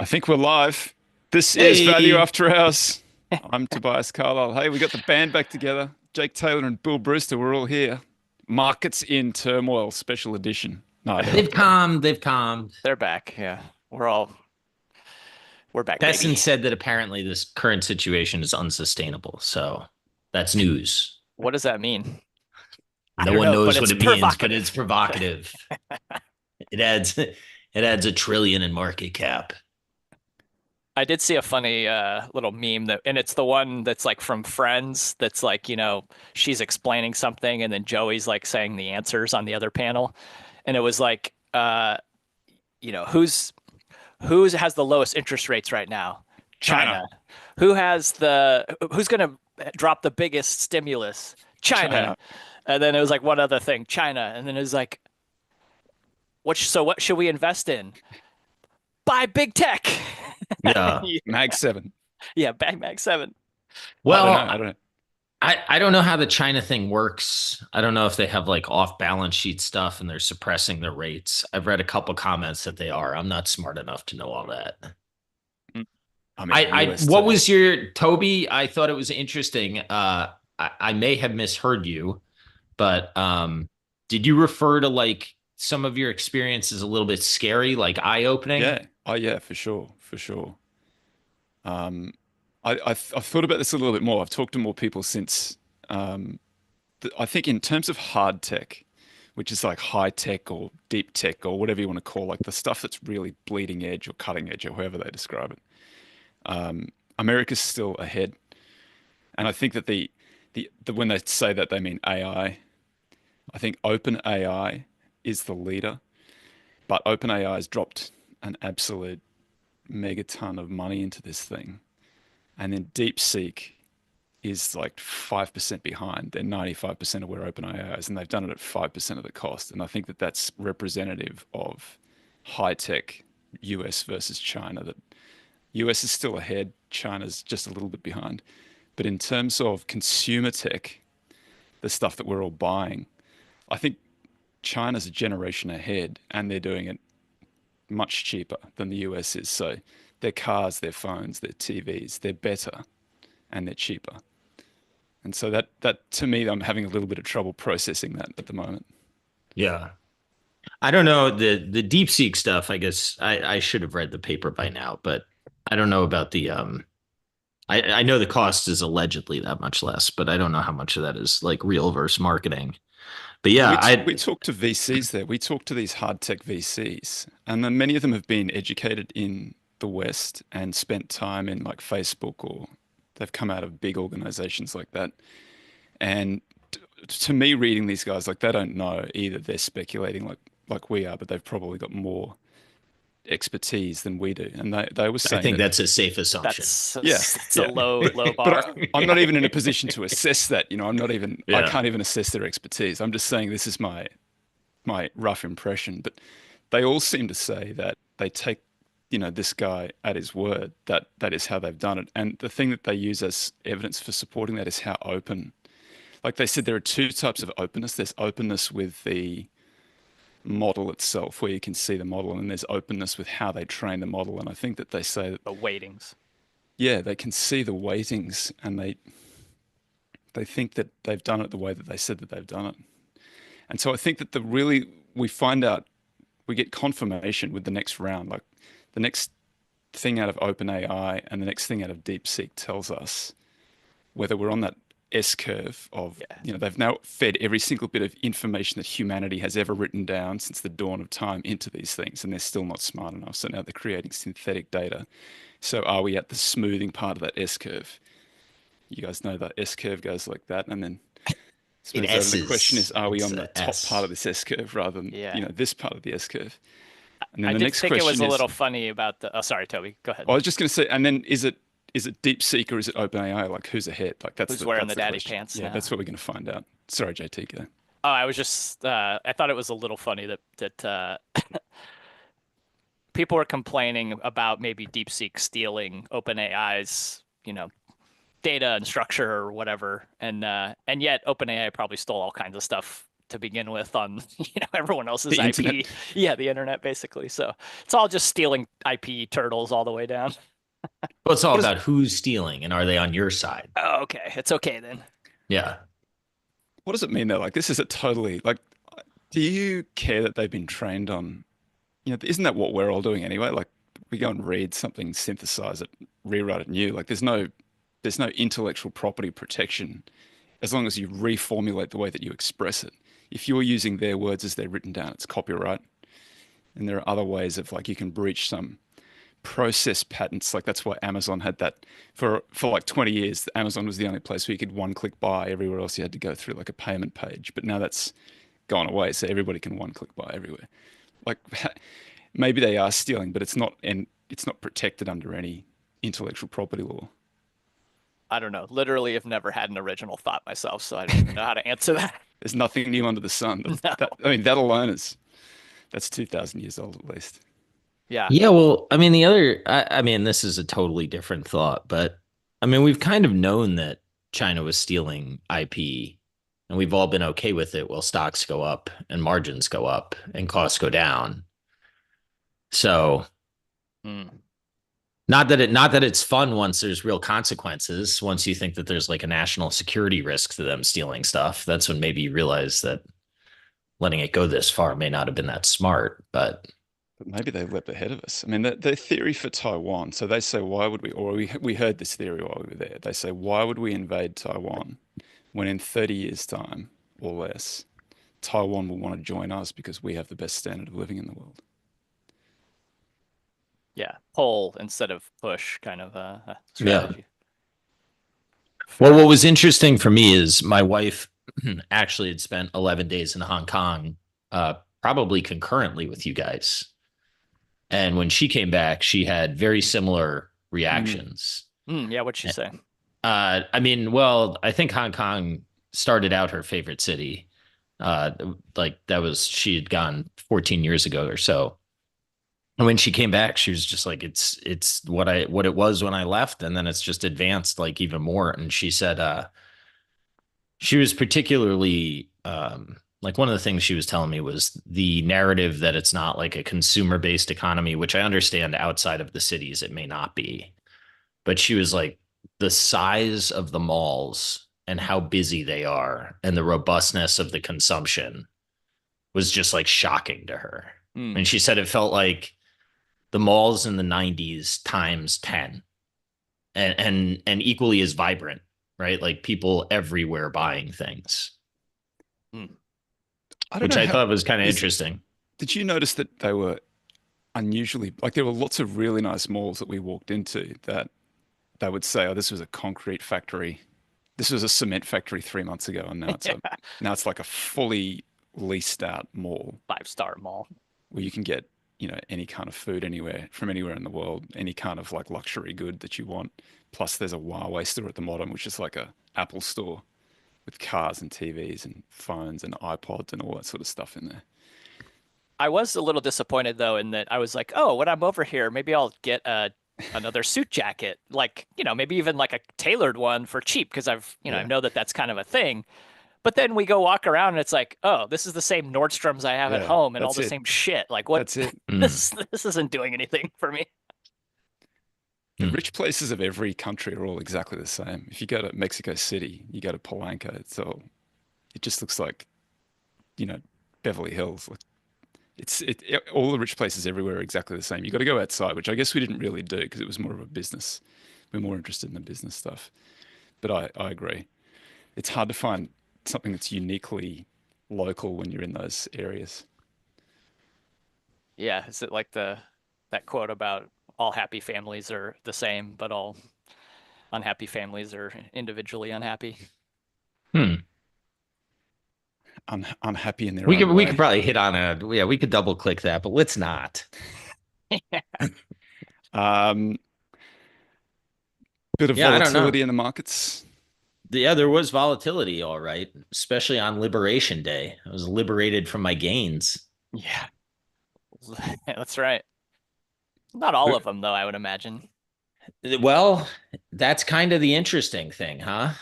I think we're live. This is Value Hey, After Hours. I'm Tobias Carlisle. Hey, we got the band back together. Jake Taylor and Bill Brewster, we're all here. Markets in Turmoil, special edition. No, they're they've not dead. calmed. They've calmed. They're back. Yeah. We're back, Destin baby. said that apparently this current situation is unsustainable. So that's news. What does that mean? I No don't one know, but knows what it's it means, but it's provocative. provocative. It adds a trillion in market cap. I did see a funny little meme and it's the one that's like from Friends that's like, she's explaining something and then Joey's like saying the answers on the other panel. And it was like, who's has the lowest interest rates right now? China. China. Who's going to drop the biggest stimulus? China. China. And then it was like one other thing, China. And then it was like, what should we invest in? Buy big tech. Yeah. Mag 7. Yeah, Bang Mag 7. I don't know. Well, I don't know. I don't know how the China thing works. I don't know if they have like off balance sheet stuff and they're suppressing their rates. I've read a couple comments that they are. I'm not smart enough to know all that. I mean, US What too. was your Toby? I thought it was interesting. I may have misheard you, but did you refer to like some of your experiences a little bit scary, like eye opening? Yeah. Oh, yeah, for sure. For sure. Um, I've thought about this a little bit more. I've talked to more people since. I think in terms of hard tech, which is like high tech or deep tech or whatever you want to call, like the stuff that's really bleeding edge or cutting edge or however they describe it. America's still ahead, and I think that the when they say that they mean AI. I think Open AI is the leader, but Open AI has dropped an absolute megaton of money into this thing, and then DeepSeek is like 5% behind. They're 95% of where OpenAI is, and they've done it at 5% of the cost. And I think that that's representative of high tech US versus China, that US is still ahead, China's just a little bit behind. But in terms of consumer tech, the stuff that we're all buying, I think China's a generation ahead and they're doing it much cheaper than the US is. So their cars, their phones, their TVs, they're better and they're cheaper. And so that to me, I'm having a little bit of trouble processing that at the moment. Yeah. I don't know the DeepSeek stuff. I guess I should have read the paper by now, but I don't know about the I know the cost is allegedly that much less, but I don't know how much of that is like real versus marketing. But yeah, We talked to VCs there. We talked to these hard tech VCs, and then many of them have been educated in the West and spent time in like Facebook, or they've come out of big organizations like that. And to me, reading these guys, like they don't know either. They're speculating like we are, but they've probably got more expertise than we do. And they were I saying think that, that's a safe assumption. yeah, That's a yeah. low But bar. I'm not even in a position to assess that. I'm not even, I Yeah. can't even assess their expertise. I'm just saying this is my rough impression. But they all seem to say that they take, this guy at his word, that that is how they've done it. And the thing that they use as evidence for supporting that is how open. Like they said, there are two types of openness. There's openness with the model itself, where you can see the model, and there's openness with how they train the model. And I think that they say that, The weightings. yeah, they can see the weightings, and they think that they've done it the way that they said that they've done it. And so I think that we find out, we get confirmation with the next round, like the next thing out of OpenAI and the next thing out of DeepSeek tells us whether we're on that S curve of, Yeah. they've now fed every single bit of information that humanity has ever written down since the dawn of time into these things, and they're still not smart enough. So now they're creating synthetic data. So are we at the smoothing part of that S curve? You guys know that S curve goes like that, and then It smooths over. And the question is, S's. are we It's on the a top part S. of this S curve rather than, Yeah. this part of the S curve? And then I the did next think it was question a is, little funny about the. Oh, sorry, Toby. Go ahead. I was just going to say, and then is it DeepSeek or is it OpenAI? Like who's ahead? Like Who's wearing the that's the daddy question. pants Yeah, now? that's what we're going to find out. Sorry, JT. Go. Oh, I was just. I thought it was a little funny that people were complaining about maybe DeepSeek stealing OpenAI's, data and structure or whatever, and yet OpenAI probably stole all kinds of stuff to begin with on everyone else's The IP. internet. Yeah, the internet basically. So it's all just stealing IP turtles all the way down. Well, it's all What is about who's stealing and are they on your side? Oh, okay, it's okay then. Yeah. what does it mean though? Like this is a totally like. Do you care that they've been trained on? Isn't that what we're all doing anyway? Like we go and read something, synthesize it, rewrite it new. Like there's no intellectual property protection as long as you reformulate the way that you express it. If you're using their words as they're written down, it's copyright. And there are other ways of like you can breach some process patents. Like that's why Amazon had that for like 20 years. Amazon was the only place where you could one-click buy. Everywhere else you had to go through like a payment page. But now that's gone away, so everybody can one-click buy everywhere. Like maybe they are stealing, but it's not protected under any intellectual property law. I don't know. Literally, have never had an original thought myself, so I don't even know how to answer that. There's nothing new under the sun. No. I mean, that alone that's 2,000 years old at least. Yeah. Yeah, well, I mean, I mean, this is a totally different thought, but I mean, we've kind of known that China was stealing IP and we've all been okay with it while stocks go up and margins go up and costs go down. So, Mm. not that it's fun once there's real consequences, once you think that there's like a national security risk to them stealing stuff, that's when maybe you realize that letting it go this far may not have been that smart, but But maybe they leapt ahead of us. I mean, their theory for Taiwan. So they say, why would we? Or we heard this theory while we were there. They say, why would we invade Taiwan when in 30 years' time or less, Taiwan will want to join us because we have the best standard of living in the world. Yeah. Pull instead of push kind of yeah. strategy. Well, what was interesting for me is my wife actually had spent 11 days in Hong Kong, probably concurrently with you guys. And when she came back, she had very similar reactions. Yeah. What'd she say? I mean, well, I think Hong Kong started out her favorite city. Like she had gone 14 years ago or so. And when she came back, she was just like, it's what it was when I left. And then it's just advanced like even more. And she said, she was particularly, like one of the things she was telling me was the narrative that it's not like a consumer based economy, which I understand outside of the cities, it may not be. But she was like, the size of the malls and how busy they are and the robustness of the consumption was just like shocking to her. And she said it felt like the malls in the 90s times 10 and equally as vibrant, right? Like people everywhere buying things. Which I thought was kind of interesting. Did you notice that they were unusually, like there were lots of really nice malls that we walked into that they would say, oh, this was a concrete factory. This was a cement factory 3 months ago. And now it's like a fully leased out mall. 5-star mall. Where you can get, any kind of food anywhere from anywhere in the world, any kind of like luxury good that you want. Plus there's a Huawei store at the bottom, which is like a Apple store with cars and TVs and phones and iPods and all that sort of stuff in there. I was a little disappointed though in that I was like, oh, when I'm over here, maybe I'll get another suit jacket, like maybe even like a tailored one for cheap because I know that that's kind of a thing. But then we go walk around and it's like, oh, this is the same Nordstroms I have at home and all the same shit. Like what? That's it. This isn't doing anything for me. The rich places of every country are all exactly the same. If you go to Mexico City, you go to Polanco, it just looks like, Beverly Hills. All the rich places everywhere are exactly the same. You got to go outside, which I guess we didn't really do because it was more of a business. We're more interested in the business stuff. But I agree. It's hard to find something that's uniquely local when you're in those areas. Yeah, is it like that quote about all happy families are the same, but all unhappy families are individually unhappy? Unhappy in their We own could way. we could probably hit on we could double click that, but let's not. Bit of Yeah, I don't know. volatility in the markets. Yeah, there was volatility, all right, especially on Liberation Day. I was liberated from my gains. Yeah, that's right. Not all of them, though, I would imagine. Well, that's kind of the interesting thing, huh?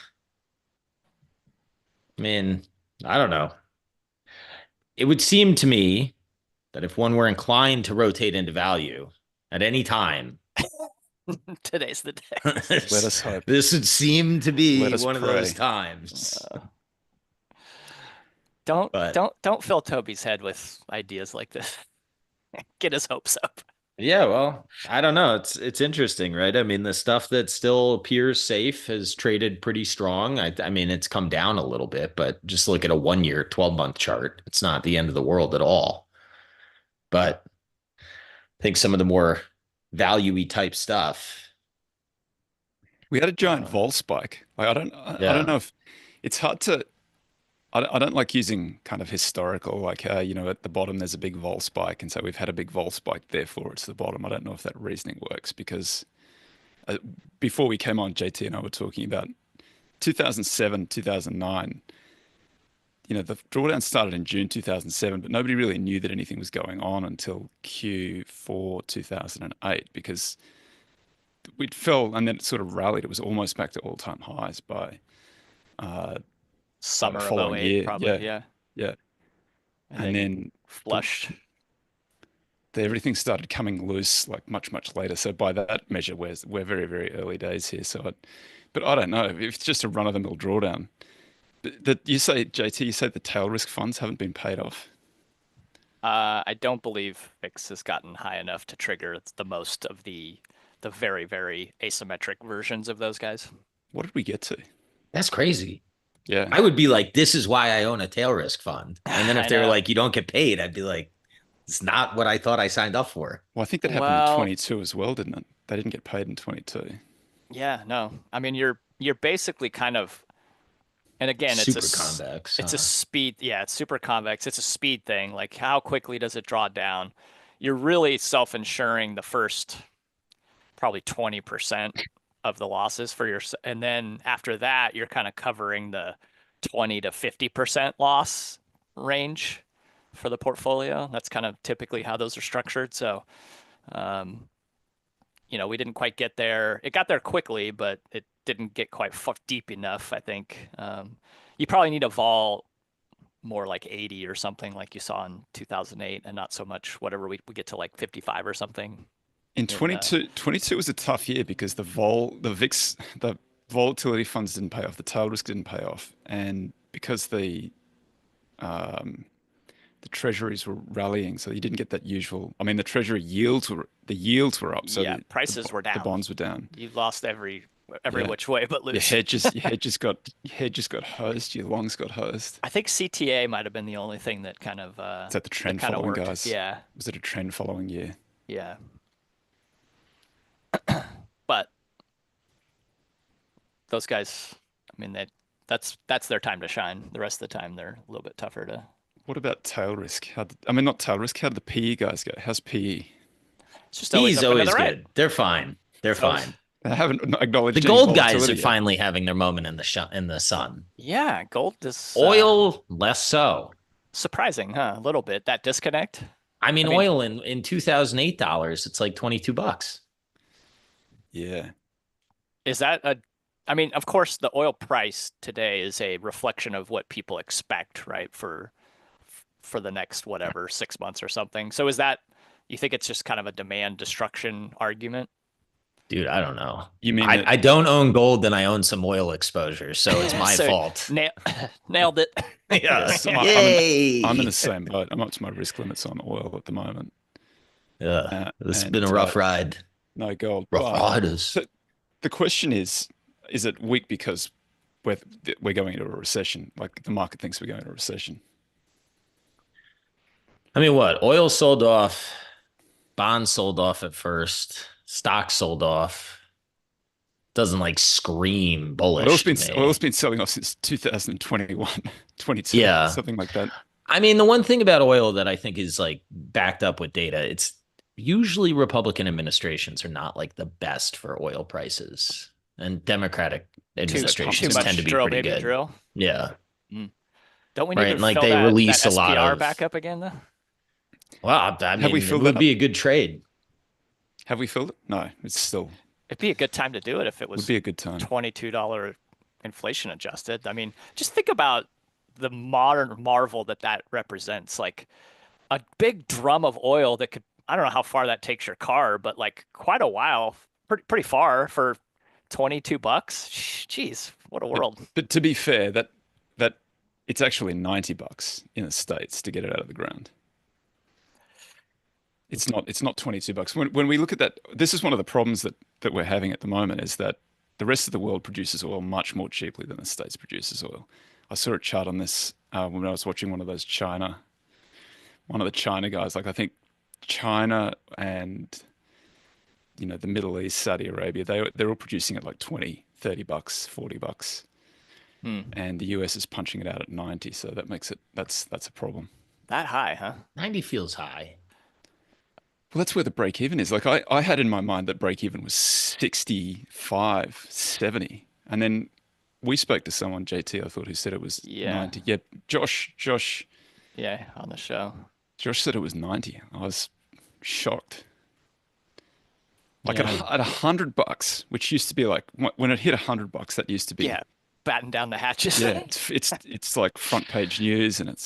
I mean, I don't know. it would seem to me that if one were inclined to rotate into value at any time, Today's the day. Let us hope. this would seem to Let be us one of those pray. times. But Don't fill Toby's head with ideas like this. Get his hopes up. yeah, well, I don't know. It's interesting, right? I mean, the stuff that still appears safe has traded pretty strong. I mean, it's come down a little bit, but just look at a 1 year, 12-month chart. It's not the end of the world at all. But I think some of the more value-y type stuff. We had a giant vol spike. Like, I Yeah. don't know if it's hard to. I don't like using kind of historical, like, you know, at the bottom there's a big vol spike, and so we've had a big vol spike, therefore it's the bottom. I don't know if that reasoning works because uh, before we came on, JT and I were talking about 2007, 2009. You know, the drawdown started in June 2007, but nobody really knew that anything was going on until Q4 2008 because we'd fell and then it sort of rallied. It was almost back to all-time highs uh, by the Summer of following '08, year. probably. Yeah. Yeah. And And then then flushed. everything started coming loose like much later. So by that measure, we're very very early days here. But I don't know if it's just a run-of-the-mill drawdown. That you say, JT, you say the tail risk funds haven't been paid off. I don't believe VIX has gotten high enough to trigger the most of the very, very asymmetric versions of those guys. What did we get to? That's crazy. Yeah. I would be like, this is why I own a tail risk fund. And then if I they're know. like, you don't get paid, I'd be like, it's not what I thought I signed up for. Well, I think that happened in 22 as well, didn't it? They didn't get paid in 22. Yeah, no. I mean, you're basically kind of, and again, Super convex. it's a speed. Yeah, it's super convex. It's a speed thing. Like, how quickly does it draw down? You're really self-insuring the first probably 20% of the losses for your, and then after that, you're kind of covering the 20 to 50% loss range for the portfolio. That's kind of typically how those are structured. So, you know, we didn't quite get there. It got there quickly, but it didn't get quite deep enough, I think. You probably need a vol more like 80 or something like you saw in 2008 and not so much whatever we get to like 55 or something. In 22 was a tough year because the VIX, the volatility funds didn't pay off, the tail risk didn't pay off, and because the treasuries were rallying, so you didn't get that usual. I mean, the treasury yields were up, so yeah, prices were down. The bonds were down. You lost every Yeah. which way but loose. Your hedges got hosed. Your longs got hosed. I think CTA might have been the only thing that kind of Is that the trend kind of following, worked. guys? Yeah, Was it a trend following year? yeah. But those guys, I mean, that's their time to shine. The rest of the time, they're a little bit tougher to. What about tail risk? I mean, not tail risk. How did the PE guys go? How's PE? It's just always He's up and to always the good. right. They're fine. They're fine. They haven't acknowledged The any gold guys volatility are yet. finally having their moment in the sun. Yeah, gold is Oil, less so. surprising, huh? A little bit that disconnect. I mean, oil in 2008 dollars, it's like $22. Yeah. Is that a? I mean, of course, the oil price today is a reflection of what people expect, right? For the next whatever 6 months or something. So is that? You think it's just kind of a demand destruction argument? Dude, I don't know. You mean I don't own gold and I own some oil exposure, so it's my So, fault. Nailed it. Yes. I'm in the same boat. I'm up to my risk limits on oil at the moment. Yeah, it's been a rough ride. No gold. Rough riders. So the question is it weak because we're going into a recession? Like the market thinks we're going into a recession. I mean, what? Oil sold off, bonds sold off at first, stocks sold off. Doesn't like scream bullish. Oil's been selling off since 2021, 22, yeah, something like that. I mean, the one thing about oil that I think is like backed up with data, it's usually Republican administrations are not like the best for oil prices, and Democratic administrations tend to be pretty good. Drill. Yeah. Don't we need to like fill they release that a lot SPR of back up again though? Well, I mean, it would be a good trade. Have we filled it? No, it's still. It'd be a good time to do it if it was. Would be a good time. $22 inflation adjusted. I mean, just think about the modern marvel that represents. Like a big drum of oil that could, I don't know how far that takes your car, but like quite a while, pretty far for $22. Jeez, what a world. But to be fair, that it's actually $90 in the States to get it out of the ground. It's not $22. When we look at that, this is one of the problems that we're having at the moment is that the rest of the world produces oil much more cheaply than the States produces oil. I saw a chart on this when I was watching one of the China guys. Like I think China and the Middle East, Saudi Arabia, they're all producing at like 20, $30, $40. And the US is punching it out at 90, so that makes that's a problem. That high, huh? 90 feels high. Well, that's where the break even is. Like I had in my mind that break even was 65, 70. And then we spoke to someone, JT, I thought, who said it was 90. Yeah, Josh. Yeah, on the show. Josh said it was 90. I was shocked. Like at $100, which used to be like when it hit $100, that used to be batten down the hatches. Yeah, it's like front page news, and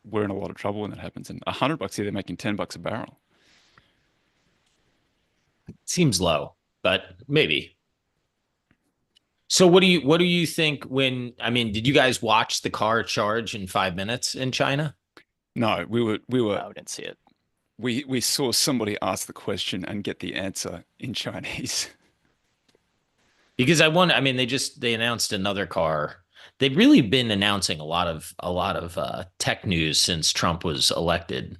we're in a lot of trouble when that happens. And $100 here, they're making $10 a barrel. Seems low, but maybe. So what do you think did you guys watch the car charge in 5 minutes in China? No, we were. No, we didn't see it. We saw somebody ask the question and get the answer in Chinese. Because they announced another car. They've really been announcing a lot of tech news since Trump was elected,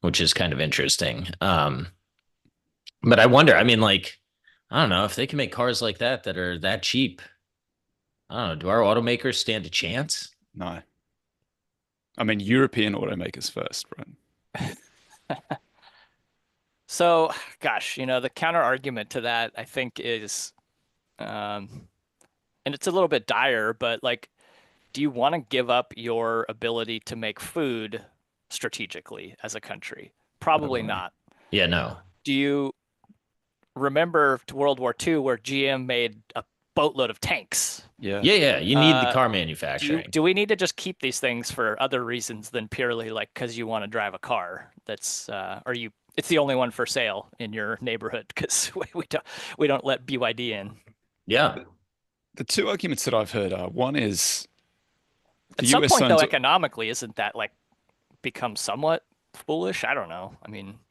which is kind of interesting. But I wonder, I don't know if they can make cars like that are that cheap. I don't know. Do our automakers stand a chance? No. European automakers first, right? So, gosh, the counter argument to that, I think, is, and it's a little bit dire, but like, do you want to give up your ability to make food strategically as a country? Probably not. Yeah, no. Do you remember World War II where GM made a boatload of tanks? Yeah. You need the car manufacturing. Do we need to just keep these things for other reasons than purely like because you want to drive a car? That's it's the only one for sale in your neighborhood because we don't let BYD in. Yeah. The two arguments that I've heard are one is at some point though, economically, isn't that like become somewhat foolish? I don't know.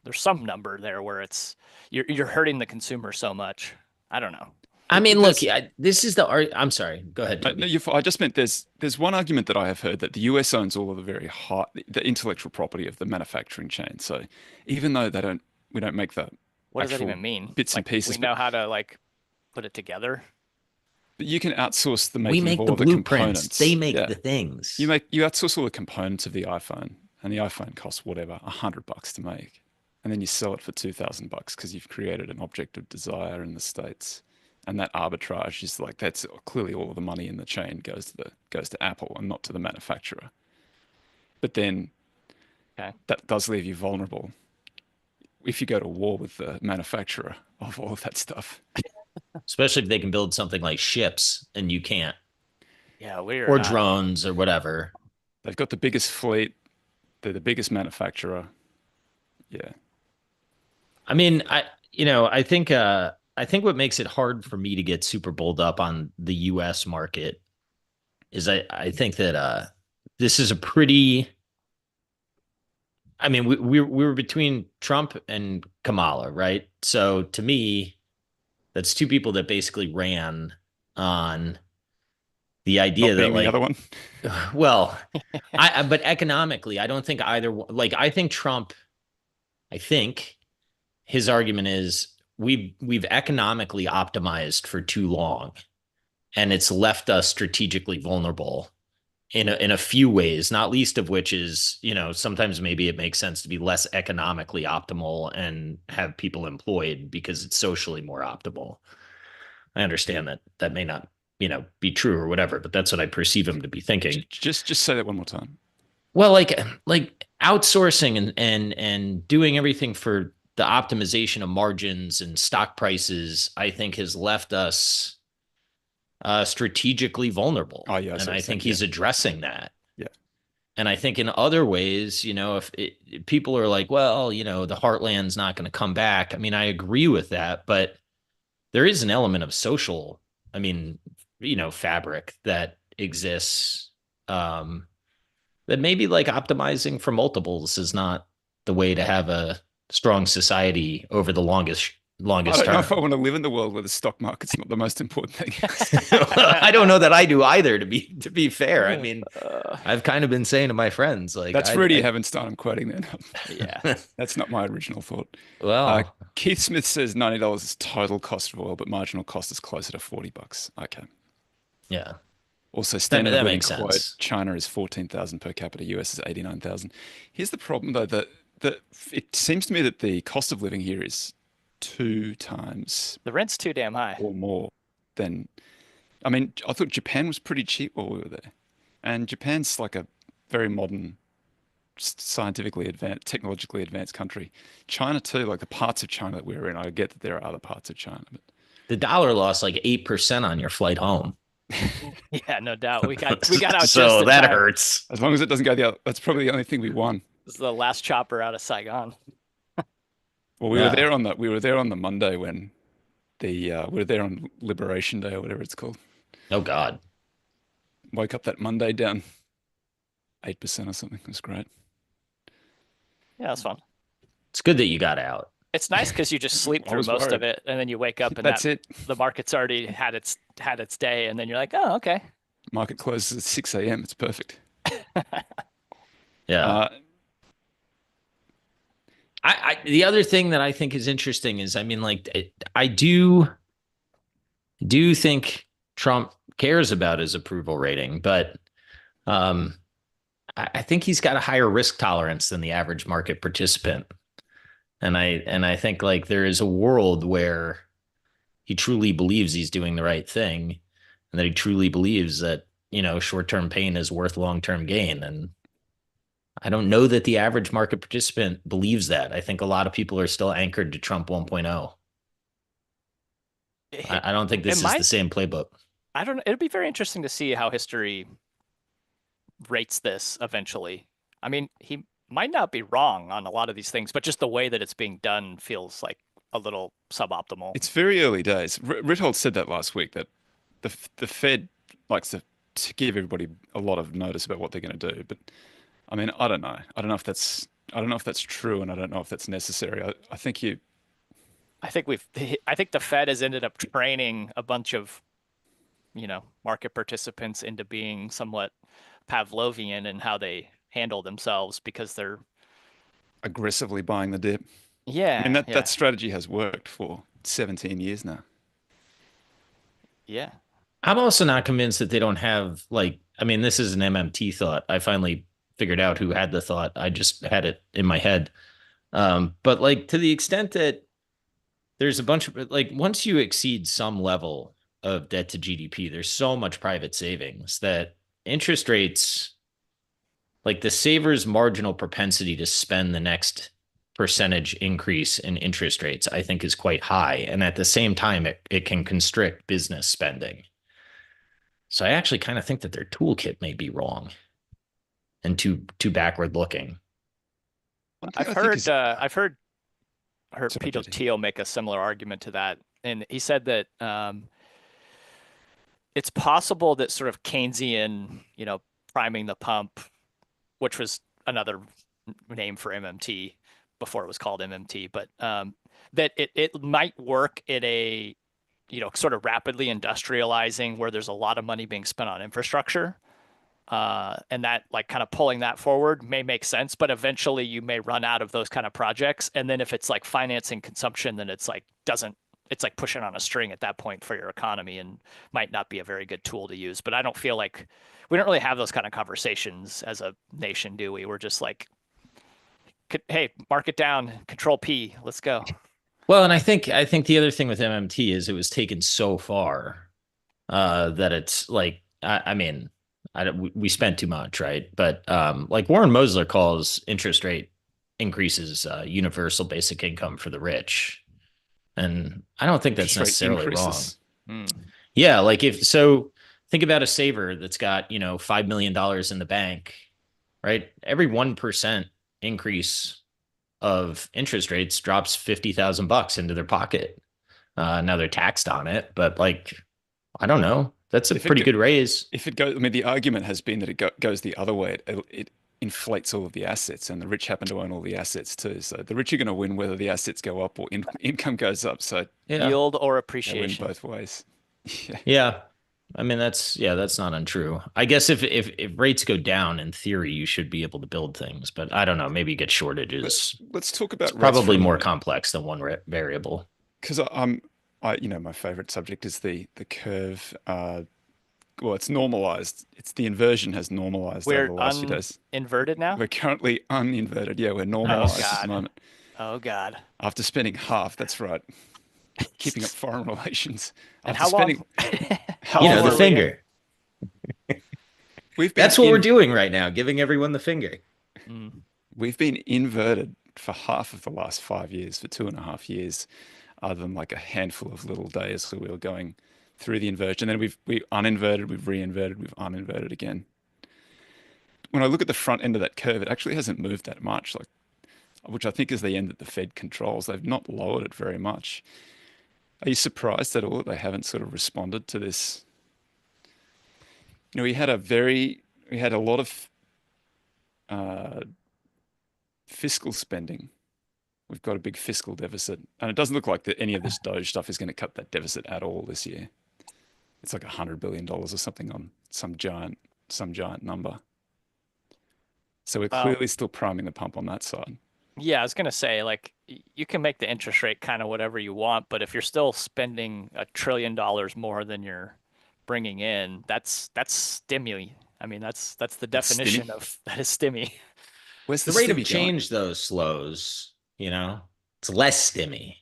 There's some number there where it's you're hurting the consumer so much. I don't know. Look, this is I'm sorry. Go ahead. No, I just meant there's one argument that I have heard that the US owns all of the intellectual property of the manufacturing chain. So even though we don't make the what does that even mean? Bits and pieces. We know how to like put it together. But you can outsource the making of all the the components. They make the things. You outsource all the components of the iPhone, and the iPhone costs whatever $100 to make, and then you sell it for $2,000 because you've created an object of desire in the States. And that arbitrage is like that's clearly all of the money in the chain goes to Apple and not to the manufacturer. But then that does leave you vulnerable if you go to war with the manufacturer of all of that stuff. Especially if they can build something like ships and you can't. Yeah, weird. Or drones or whatever. They've got the biggest fleet. They're the biggest manufacturer. Yeah. I think what makes it hard for me to get super bowled up on the US market is I think that this is a pretty we were between Trump and Kamala, right? So to me, that's two people that basically ran on the idea that the other one. Well, but economically, I don't think either like I think Trump his argument is we've economically optimized for too long, and it's left us strategically vulnerable in a few ways, not least of which is, sometimes maybe it makes sense to be less economically optimal and have people employed because it's socially more optimal. I understand that may not, be true or whatever, but that's what I perceive him to be thinking. Just say that one more time. Well, like outsourcing and doing everything for the optimization of margins and stock prices, I think has left us strategically vulnerable. Oh, yeah. And I think he's addressing that. Yeah. And I think in other ways, if people are like, well, the heartland's not going to come back. I mean, I agree with that, but there is an element of social, fabric that exists, that maybe like optimizing for multiples is not the way to have a strong society over the longest I don't know term. if I want to live in the world where the stock market's not the most important thing. I don't know that I do either, to be fair. I mean, I've kind of been saying to my friends, like, that's Rudy Havenstein I'm quoting then. Yeah. That's not my original thought. Well, Keith Smith says $90 is total cost of oil, but marginal cost is closer to $40. Okay. Yeah. Also, standard of living makes quote, sense. China is 14,000 per capita, US is 89,000. Here's the problem though, that it seems to me that the cost of living here is 2 times The rent's too damn high. or more than, I mean, I thought Japan was pretty cheap while we were there. And Japan's like a very modern, scientifically advanced, technologically advanced country. China too, like the parts of China that we were in, I get that there are other parts of China, but The dollar lost like 8% on your flight home. Yeah, no doubt. We got out just So in that time. hurts. as long as it doesn't go the other, that's probably the only thing we won. This is the last chopper out of Saigon. Well, we Yeah. were there on the Monday when we were there on Liberation Day or whatever it's called. Oh God. Woke up that Monday down 8% or something. It was great. Yeah, that's fun. It's good that you got out. It's nice because you just sleep I through was most of worried. it, and then you wake up and That's it. the market's already had its day, and then you're like, oh, okay. Market closes at 6 a.m. It's perfect. Yeah. The other thing that I think is interesting is, I mean, like, I do think Trump cares about his approval rating, but I think he's got a higher risk tolerance than the average market participant. And I think like there is a world where he truly believes he's doing the right thing, and that he truly believes that, short-term pain is worth long-term gain. And I don't know that the average market participant believes that. I think a lot of people are still anchored to Trump 1.0. I don't think this is the same playbook. I don't know. It'd be very interesting to see how history rates this eventually. I mean, he might not be wrong on a lot of these things, but just the way that it's being done feels like a little suboptimal. It's very early days. Rithold said that last week, that the Fed likes to give everybody a lot of notice about what they're going to do. But I mean, I don't know. I don't know if that's true, and I don't know if that's necessary. I think the Fed has ended up training a bunch of, market participants into being somewhat Pavlovian in how they handle themselves because they're aggressively buying the dip. Yeah. I mean, yeah. that strategy has worked for 17 years now. Yeah. I'm also not convinced that they don't have, like, I mean, this is an MMT thought. I finally figured out who had the thought. I just had it in my head. But like, to the extent that there's a bunch of, like, once you exceed some level of debt to GDP, there's so much private savings that interest rates, like the saver's marginal propensity to spend the next percentage increase in interest rates, I think is quite high. And at the same time, it can constrict business spending. So I actually kind of think that their toolkit may be wrong and too backward looking. I've heard Peter Diddy. Thiel make a similar argument to that, and he said that it's possible that sort of Keynesian, priming the pump, which was another name for MMT before it was called MMT, but that it might work in a, sort of rapidly industrializing where there's a lot of money being spent on infrastructure. And that, like, kind of pulling that forward may make sense, but eventually you may run out of those kind of projects. And then if it's like financing consumption, then it's like pushing on a string at that point for your economy and might not be a very good tool to use. But I don't feel like we don't really have those kind of conversations as a nation, do we? We're just like, hey, mark it down, control P, let's go. Well, and I think the other thing with MMT is it was taken so far that it's like, I mean, we spent too much, right? But like Warren Mosler calls interest rate increases universal basic income for the rich, and I don't think that's necessarily wrong. Yeah, like if so, think about a saver that's got, $5 million in the bank, right? Every 1% increase of interest rates drops 50,000 bucks into their pocket. Now they're taxed on it, but like, I don't know. That's a If it pretty good raise. if it goes, I mean, the argument has been that goes the other way. It inflates all of the assets, and the rich happen to own all the assets too. So the rich are going to win whether the assets go up or income goes up. So Yeah. Yield or they win appreciation. both ways. Yeah. Yeah. I mean, that's not untrue. I guess if rates go down, in theory, you should be able to build things, but I don't know. Maybe you get shortages. Let's talk It's about rates for probably a more moment, complex than one variable. because my favorite subject is the curve. Well, it's normalized. It's the inversion has normalized over We're the last few days. uninverted now. We're currently uninverted. Yeah, we're Oh normalized at the God. moment. Oh God. After spending half, that's right, keeping up foreign relations. And After how long? spending How You long know, the were we in? finger. we've been That's what we're doing right now, giving everyone the finger. Mm. we've been inverted for half of the last 5 years, for 2.5 years, other than like a handful of little days. So we were going through the inversion. Then we uninverted, we've reinverted, we've uninverted again. When I look at the front end of that curve, it actually hasn't moved that much, like which I think is the end that the Fed controls. They've not lowered it very much. Are you surprised at all that they haven't sort of responded to this? We had a lot of uh, fiscal spending. We've got a big fiscal deficit, and it doesn't look like that any of this Doge stuff is going to cut that deficit at all this year. It's like $100 billion or something on some giant number. So we're Well, clearly still priming the pump on that side. yeah, I was gonna say like you can make the interest rate kind of whatever you want, but if you're still spending $1 trillion more than you're bringing in, that's stimuli. I mean, that's the That's definition stimmy. of that is stimmy. Where's the The rate of stimmy going? change, though, slows. It's less stimmy.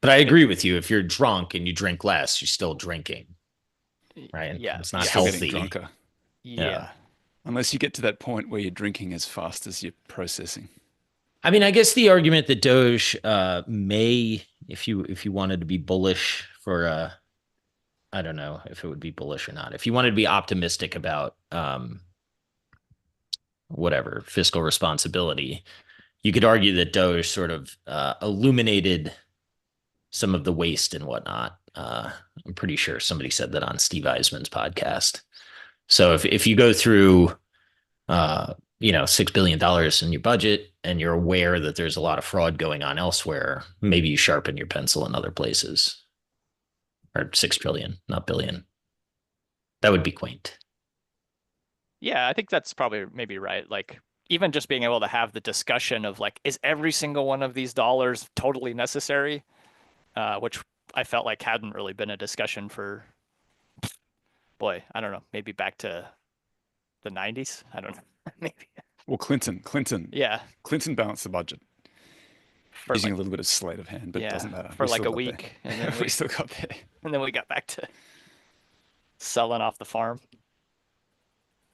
But I agree with you. If you're drunk and you drink less, you're still drinking, right? Yeah, It's You're not still getting healthy. drunker. Yeah. yeah. Unless you get to that point where you're drinking as fast as you're processing. I mean, I guess the argument that Doge may, if you wanted to be bullish for I don't know if it would be bullish or not. If you wanted to be optimistic about whatever fiscal responsibility, you could argue that Doge sort of illuminated some of the waste and whatnot. I'm pretty sure somebody said that on Steve Eisman's podcast. So if you go through, $6 billion in your budget and you're aware that there's a lot of fraud going on elsewhere, maybe you sharpen your pencil in other places. Or 6 trillion, not billion. That would be quaint. Yeah, I think that's probably maybe right. Like even just being able to have the discussion of like, is every single one of these dollars totally necessary? Which I felt like hadn't really been a discussion for, boy, I don't know, maybe back to the 90s. I don't know. Maybe. Well, Yeah, Clinton balanced the budget for using like a little bit of sleight of hand, but it yeah, doesn't matter. for We like still a got there. week, and then We still got there. we got back to selling off the farm.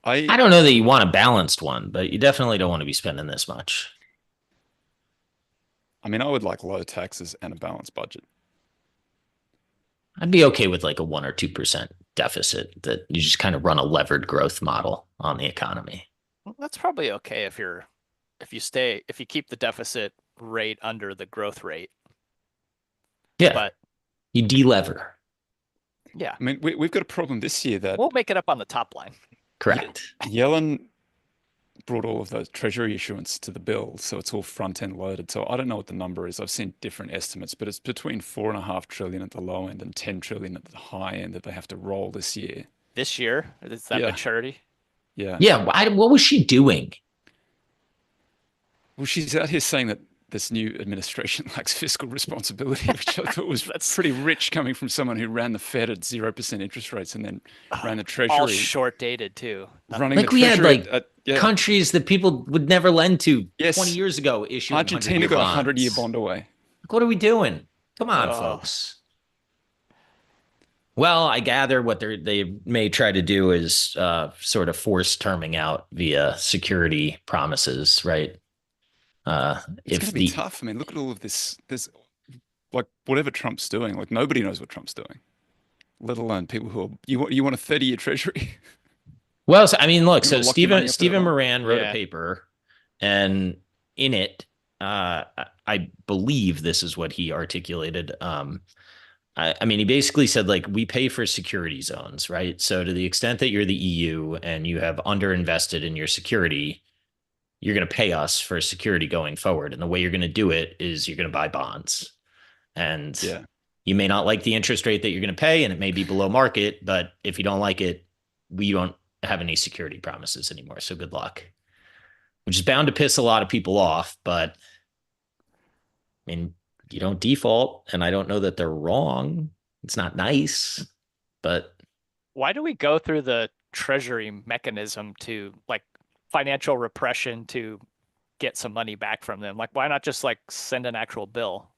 I I don't know that you want a balanced one, but you definitely don't want to be spending this much. I mean, I would like low taxes and a balanced budget. I'd be okay with like a 1 or 2% deficit that you just kind of run a levered growth model on the economy. That's probably okay if you keep the deficit rate under the growth rate. Yeah. But You delever. yeah, I mean, we've got a problem this year that we'll make it up on the top line. Correct. Yellen brought all of those treasury issuance to the bill, so it's all front end loaded. So I don't know what the number is. I've seen different estimates, but it's between 4.5 trillion at the low end and 10 trillion at the high end that they have to roll this year. This year, is that Yeah. maturity? Yeah. Yeah. What was she doing? Well, she's out here saying that this new administration lacks fiscal responsibility, which I thought was That's pretty rich coming from someone who ran the Fed at 0% interest rates and then ran the all Treasury, short dated too. running Like the we had Treasury like yeah. countries that people would never lend to Yes. 20 years ago issuing Argentina 100-year got a bonds. 100-year bond away. Like, what are we doing? Come on, Oh. folks. Well, I gather what they may try to do is sort of force terming out via security promises, right? It's going to be tough. I mean, look at all of this. There's like whatever Trump's doing, like nobody knows what Trump's doing. let alone people who are, you want a 30-year treasury. Well, so, I mean, look, You so wanna lock your money up for that Stephen long? Moran wrote a Yeah. paper, and in it, I believe this is what he articulated. I mean, he basically said, like, we pay for security zones, right? So to the extent that you're the EU and you have underinvested in your security, you're going to pay us for security going forward. And the way you're going to do it is you're going to buy bonds. And Yeah. you may not like the interest rate that you're going to pay, and it may be below market, but if you don't like it, we don't have any security promises anymore. So good luck, which is bound to piss a lot of people off. But I mean, you don't default, and I don't know that they're wrong. It's not nice, but Why do we go through the treasury mechanism to like financial repression to get some money back from them? Like, why not just like send an actual bill?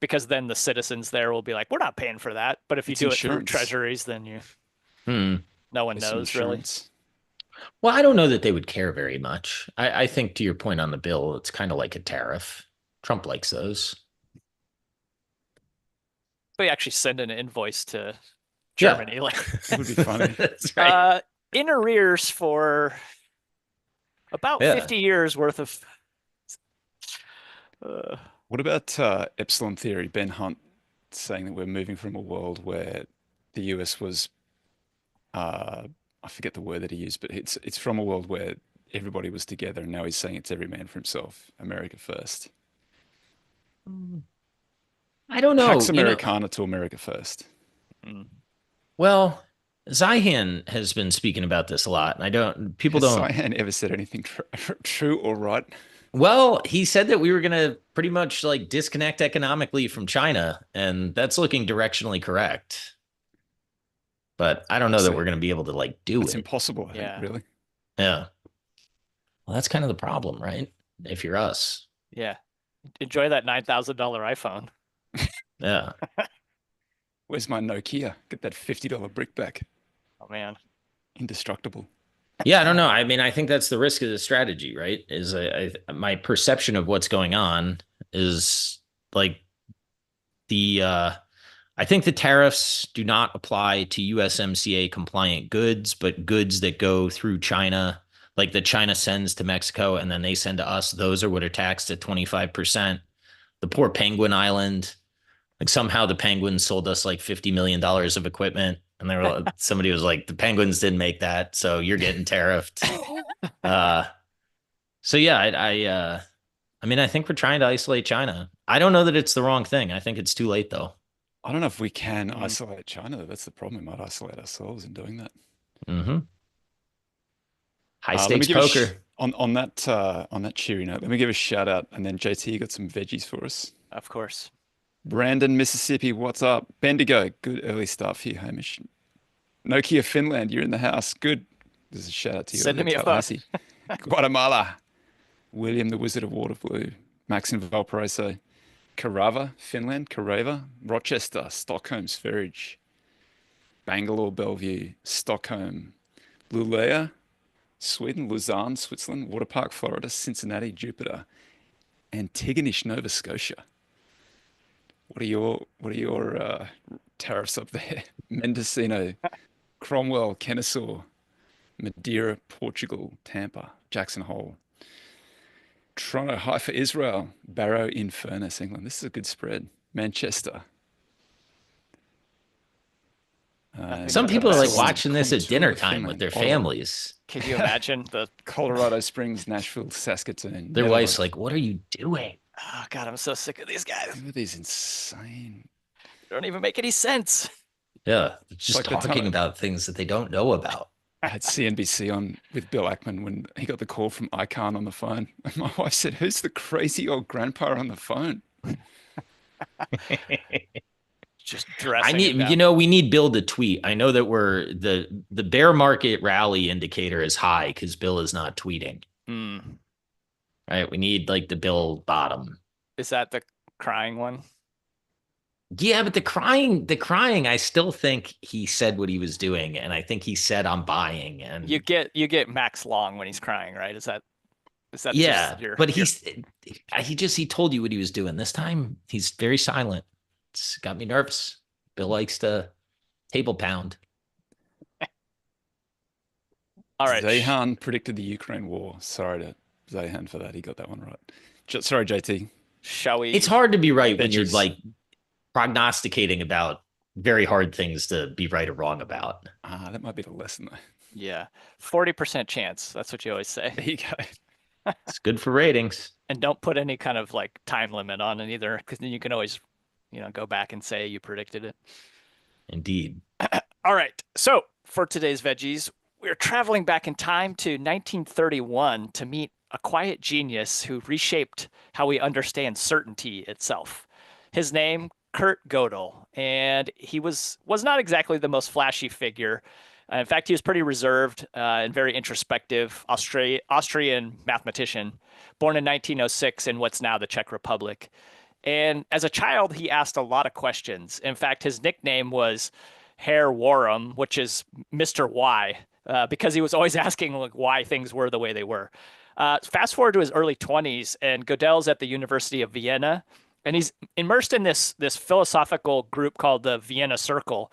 Because then the citizens there will be like, we're not paying for that. But if you It's do it through insurance. treasuries, then no one It's some knows really. insurance. well, I don't know that they would care very much. I think to your point on the bill, it's kind of like a tariff. Trump likes those. We actually send an invoice to Yeah. Germany, like It would be funny. That's right. in arrears for about Yeah. 50 years worth of. What about Epsilon theory? Ben Hunt saying that we're moving from a world where the US was, I forget the word that he used, but it's from a world where everybody was together, and now he's saying it's every man for himself. America first. I don't know. Pax You know, Americana to America first. well, Zihan has been speaking about this a lot, and people Has don't. Cyan ever said anything true or right? Well, he said that we were going to pretty much like disconnect economically from China, and that's looking directionally correct. But I don't know that So we're going to be able to like do it's it. impossible, I think, Yeah. really. Yeah. Well, that's kind of the problem, right? If you're us. Yeah. Enjoy that $9,000 iPhone. Yeah. Where's my Nokia? Get that $50 brick back. Oh man. Indestructible. Yeah, I don't know. I mean, I think that's the risk of the strategy, right? Is my perception of what's going on is like I think the tariffs do not apply to USMCA compliant goods, but goods that go through China, like that China sends to Mexico and then they send to us, those are what are taxed at 25%. The poor Penguin Island, like somehow the Penguins sold us like $50 million of equipment. And somebody was like, the Penguins didn't make that, so you're getting tariffed. So yeah, I mean, I think we're trying to isolate China. I don't know that it's the wrong thing. I think it's too late though. I don't know if we can isolate China. That's the problem. We might isolate ourselves in doing that. Mm-hmm. High Let me stakes give poker. on that cheery note. Let me give a shout out, and then JT, you got some veggies for us. Of course. Brandon, Mississippi, what's up? Bendigo, good early start for you, Hamish. Nokia, Finland, you're in the house. Good. This is a shout out to you. Send me a phone. Tallahassee. Guatemala, William, the Wizard of Waterloo, Max in Valparaiso, Karava, Finland, Karava, Rochester, Stockholm, Sverige, Bangalore, Bellevue, Stockholm, Luleå, Sweden, Lausanne, Switzerland, Waterpark, Florida, Cincinnati, Jupiter, Antigonish, Nova Scotia. What are your tariffs up there? Mendocino, Cromwell, Kennesaw, Madeira, Portugal, Tampa, Jackson Hole, Toronto, Haifa, Israel, Barrow in Furness, England. This is a good spread. Manchester. Some people are like Best. watching this at dinner Contour, time with their Finland, Ottawa, families. Can you imagine the Colorado Springs, Nashville, Saskatoon. Their wife's Netherlands. like, "What are you doing?" oh god, I'm so sick of these guys. Look at these insane. They don't even make any sense. Yeah, just like the talking time- about things that they don't know about. I had CNBC on with Bill Ackman when he got the call from Icahn on the phone. And my wife said, "Who's the crazy old grandpa on the phone?" Just dressing. We need Bill to tweet. I know that the bear market rally indicator is high because Bill is not tweeting. Right? We need like the Bill bottom. Is that the crying one? Yeah, but the crying, I still think he said what he was doing, and I think he said I'm buying. And You get Max Long when he's crying, right? Is that yeah, just your, but he told you what he was doing. This time he's very silent. It's got me nervous. Bill likes to Table pound. All right. Zahan predicted the Ukraine war. Sorry to Zahan for that. He got that one right. Sorry, JT. Shall we? It's hard to be right when you're Veggies. like prognosticating about very hard things to be right or wrong about. That might be the lesson, though. Yeah. 40% chance. That's what you always say. There you go. It's good for ratings. And don't put any kind of like time limit on it either, because then you can always, go back and say you predicted it. Indeed. All right. So for today's veggies, we're traveling back in time to 1931 to meet a quiet genius who reshaped how we understand certainty itself. His name, Kurt Gödel, and he was not exactly the most flashy figure. In fact, he was pretty reserved and very introspective Austrian mathematician, born in 1906 in what's now the Czech Republic. And as a child, he asked a lot of questions. In fact, his nickname was Herr Warham, which is Mr. Y, because he was always asking like, why things were the way they were. Fast forward to his early 20s, and Gödel's at the University of Vienna, and he's immersed in this philosophical group called the Vienna Circle.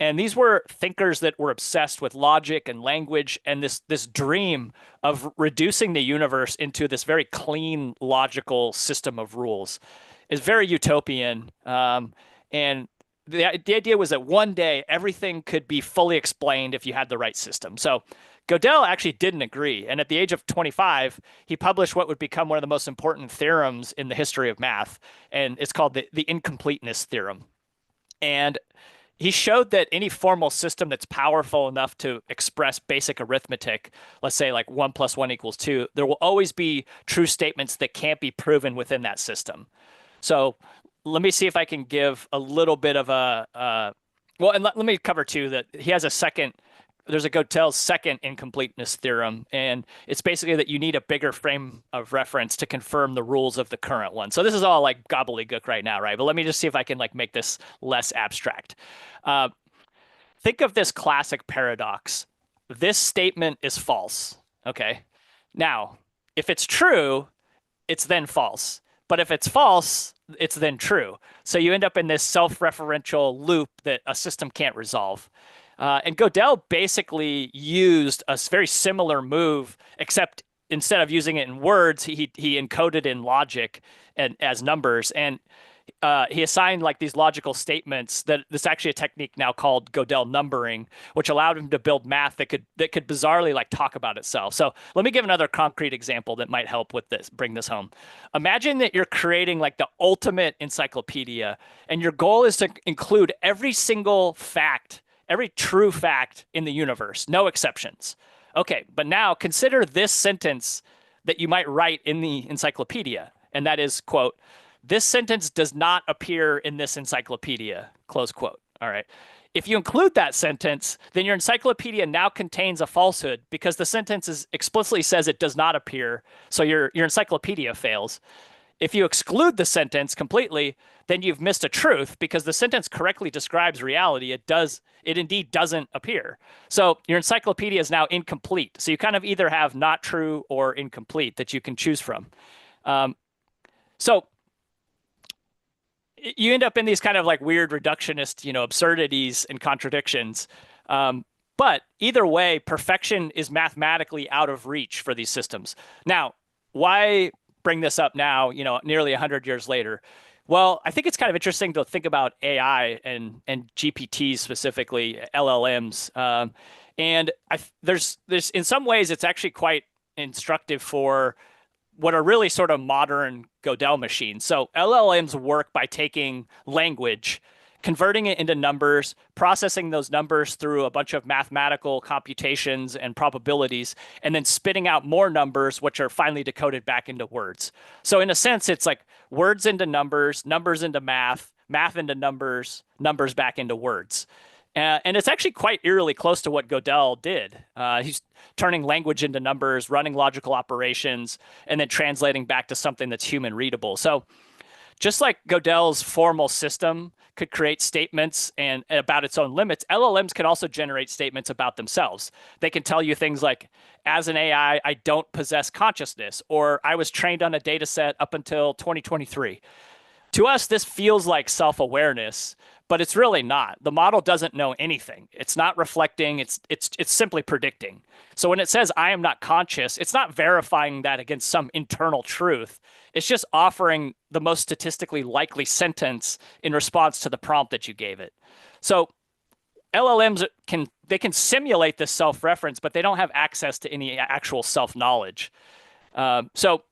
And these were thinkers that were obsessed with logic and language and this dream of reducing the universe into this very clean, logical system of rules. It's very utopian. And the idea was that one day everything could be fully explained if you had the right system. So Gödel actually didn't agree. And at the age of 25, he published what would become one of the most important theorems in the history of math. And it's called the incompleteness theorem. And he showed that any formal system that's powerful enough to express basic arithmetic, let's say like 1 + 1 = 2, there will always be true statements that can't be proven within that system. So let me see if I can give a little bit of and let me cover too that he has there's a Gödel's second incompleteness theorem, and it's basically that you need a bigger frame of reference to confirm the rules of the current one. So this is all like gobbledygook right now, right? But let me just see if I can like make this less abstract. Think of this classic paradox. This statement is false, okay? Now, if it's true, it's then false. But if it's false, it's then true. So you end up in this self-referential loop that a system can't resolve. And Gödel basically used a very similar move, except instead of using it in words, he encoded in logic and as numbers. And he assigned like these logical statements that this actually a technique now called Gödel numbering, which allowed him to build math that could bizarrely like talk about itself. So let me give another concrete example that might help with this, bring this home. Imagine that you're creating like the ultimate encyclopedia, and your goal is to include every single fact, every true fact in the universe, no exceptions. Okay, but now consider this sentence that you might write in the encyclopedia, and that is, quote, "This sentence does not appear in this encyclopedia," close quote. All right. If you include that sentence, then your encyclopedia now contains a falsehood because the sentence explicitly says it does not appear, so your encyclopedia fails. If you exclude the sentence completely, then you've missed a truth because the sentence correctly describes reality. It indeed doesn't appear. So your encyclopedia is now incomplete. So you kind of either have not true or incomplete that you can choose from. So you end up in these kind of like weird reductionist, absurdities and contradictions. But either way, perfection is mathematically out of reach for these systems. Now, why bring this up now, nearly 100 years later? Well, I think it's kind of interesting to think about AI and GPTs specifically, LLMs. And there's in some ways, it's actually quite instructive for what are really sort of modern Gödel machines. So LLMs work by taking language, converting it into numbers, processing those numbers through a bunch of mathematical computations and probabilities, and then spitting out more numbers, which are finally decoded back into words. So in a sense, it's like words into numbers, numbers into math, math into numbers, numbers back into words. And it's actually quite eerily close to what Gödel did. He's turning language into numbers, running logical operations, and then translating back to something that's human readable. So just like Gödel's formal system could create statements and about its own limits, LLMs can also generate statements about themselves. They can tell you things like, as an AI, I don't possess consciousness, or I was trained on a data set up until 2023. To us, this feels like self-awareness, but it's really not. The model doesn't know anything. It's not reflecting. It's simply predicting. So when it says I am not conscious, it's not verifying that against some internal truth. It's just offering the most statistically likely sentence in response to the prompt that you gave it. So LLMs can simulate this self-reference, but they don't have access to any actual self-knowledge. So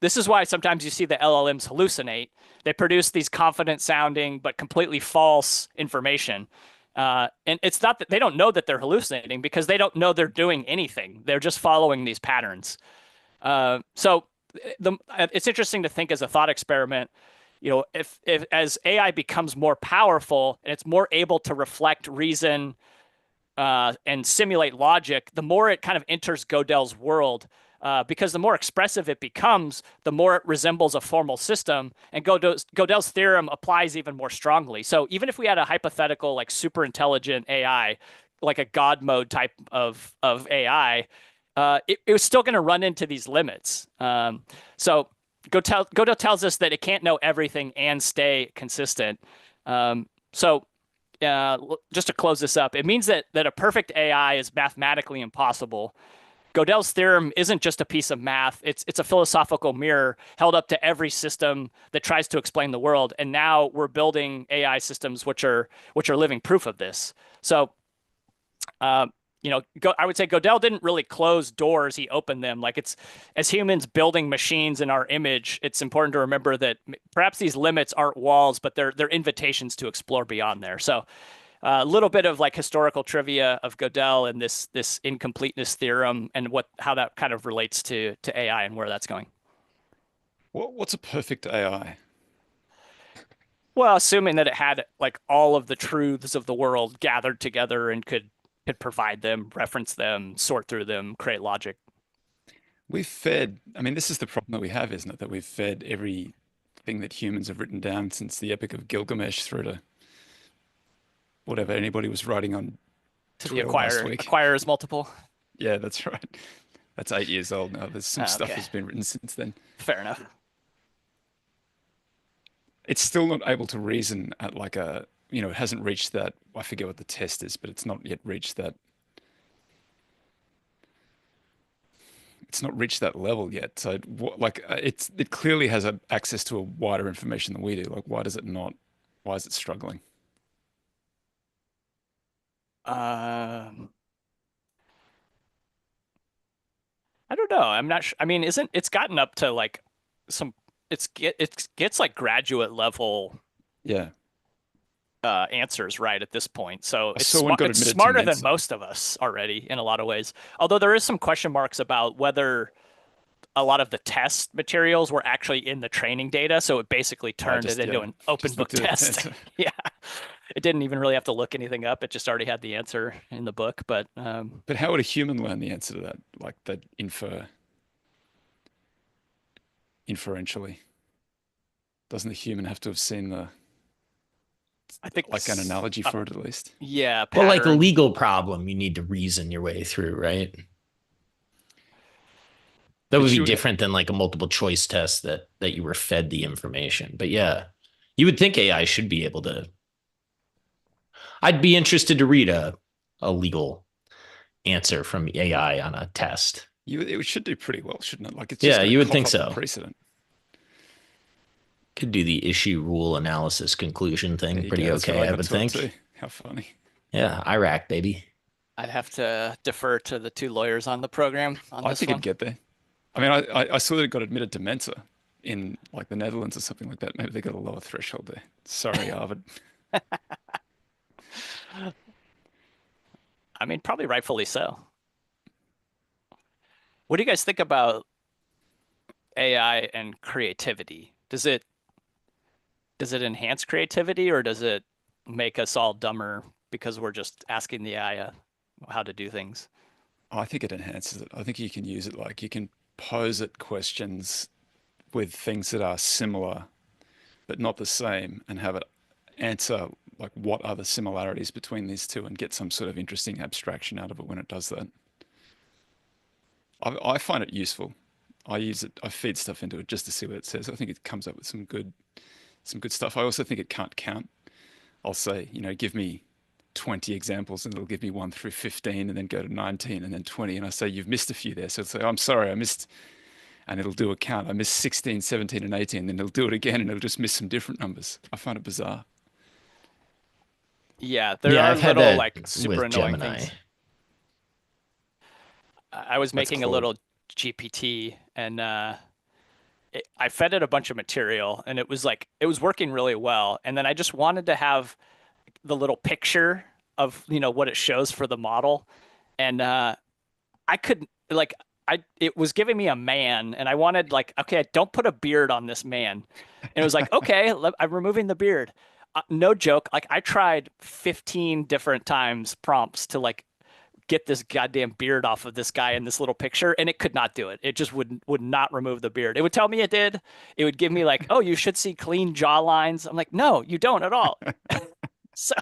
this is why sometimes you see the LLMs hallucinate. They produce these confident sounding but completely false information. And it's not that they don't know that they're hallucinating, because they don't know they're doing anything. They're just following these patterns. So it's interesting to think as a thought experiment, if as AI becomes more powerful and it's more able to reflect reason and simulate logic, the more it kind of enters Gödel's world. Because the more expressive it becomes, the more it resembles a formal system, and Gödel's theorem applies even more strongly. So even if we had a hypothetical like super intelligent AI, like a God mode type of AI, it was still going to run into these limits. So Gödel tells us that it can't know everything and stay consistent. So just to close this up, it means that a perfect AI is mathematically impossible. Gödel's theorem isn't just a piece of math. It's a philosophical mirror held up to every system that tries to explain the world. And now we're building AI systems which are living proof of this. So, I would say Gödel didn't really close doors; he opened them. Like, it's, as humans building machines in our image, it's important to remember that perhaps these limits aren't walls, but they're invitations to explore beyond there. So, a little bit of like historical trivia of Gödel and this incompleteness theorem, and how that kind of relates to AI and where that's going. What's a perfect AI? Well, assuming that it had like all of the truths of the world gathered together and could provide them, reference them, sort through them, create logic. I mean, this is the problem that we have, isn't it? That we've fed everything that humans have written down since the Epic of Gilgamesh through to whatever anybody was writing on To the Twitter last week. acquirer's multiple. Yeah, that's right. That's 8 years old now. There's some stuff okay. that's been written since then. Fair enough. It's still not able to reason at like it hasn't reached that, I forget what the test is, but it's not yet reached that. It's not reached that level yet. So it clearly has access to a wider information than we do. Like, why does it not? Why is it struggling? I don't know. I'm not sure. I mean, it's gotten up to like it gets like graduate level Yeah. answers right at this point. So it's it's smarter than most of us already in a lot of ways. Although there is some question marks about whether a lot of the test materials were actually in the training data. So it basically turned it into an open book test. Yeah. It didn't even really have to look anything up. It just already had the answer in the book. But how would a human learn the answer to that? Like that inferentially? Doesn't the human have to have seen I think like an analogy for it at least? Yeah. Well, like a legal problem, you need to reason your way through, right? That would be different than like a multiple choice test that you were fed the information. But yeah, you would think AI should be able to. I'd be interested to read a legal answer from AI on a test. It should do pretty well, shouldn't it? Like, it's just you would think so. Precedent. Could do the issue rule analysis conclusion thing pretty okay, I would think. Too. How funny. Yeah, Iraq, baby. I'd have to defer to the two lawyers on the program. I think it'd get there. I mean, I saw that it got admitted to Mensa in like the Netherlands or something like that. Maybe they got a lower threshold there. Sorry, Harvard. I mean, probably rightfully so. What do you guys think about AI and creativity? Does it enhance creativity, or does it make us all dumber because we're just asking the AI how to do things? I think it enhances it. I think you can use it, like you can pose it questions with things that are similar but not the same, and have it answer like what are the similarities between these two, and get some sort of interesting abstraction out of it when it does that. I find it useful. I use it. I feed stuff into it just to see what it says. I think it comes up with some good some good stuff. I also think it can't count. I'll say, give me 20 examples and it'll give me 1 through 15 and then go to 19 and then 20. And I say, you've missed a few there. So it'll say, I'm sorry, I missed, and it'll do a count. I missed 16, 17, and 18. Then it'll do it again and it'll just miss some different numbers. I find it bizarre. Yeah, there are I've had little that like super with annoying Gemini. things. I was making a little GPT and I fed it a bunch of material and it was working really well. And then I just wanted to have the little picture of, what it shows for the model. And I couldn't it was giving me a man and I wanted okay, don't put a beard on this man. And it was like, okay, I'm removing the beard. No joke. I tried 15 different times prompts to get this goddamn beard off of this guy in this little picture, and it could not do it. It just would not remove the beard. It would tell me it did. It would give me oh, you should see clean jaw lines. I'm like, no, you don't at all. So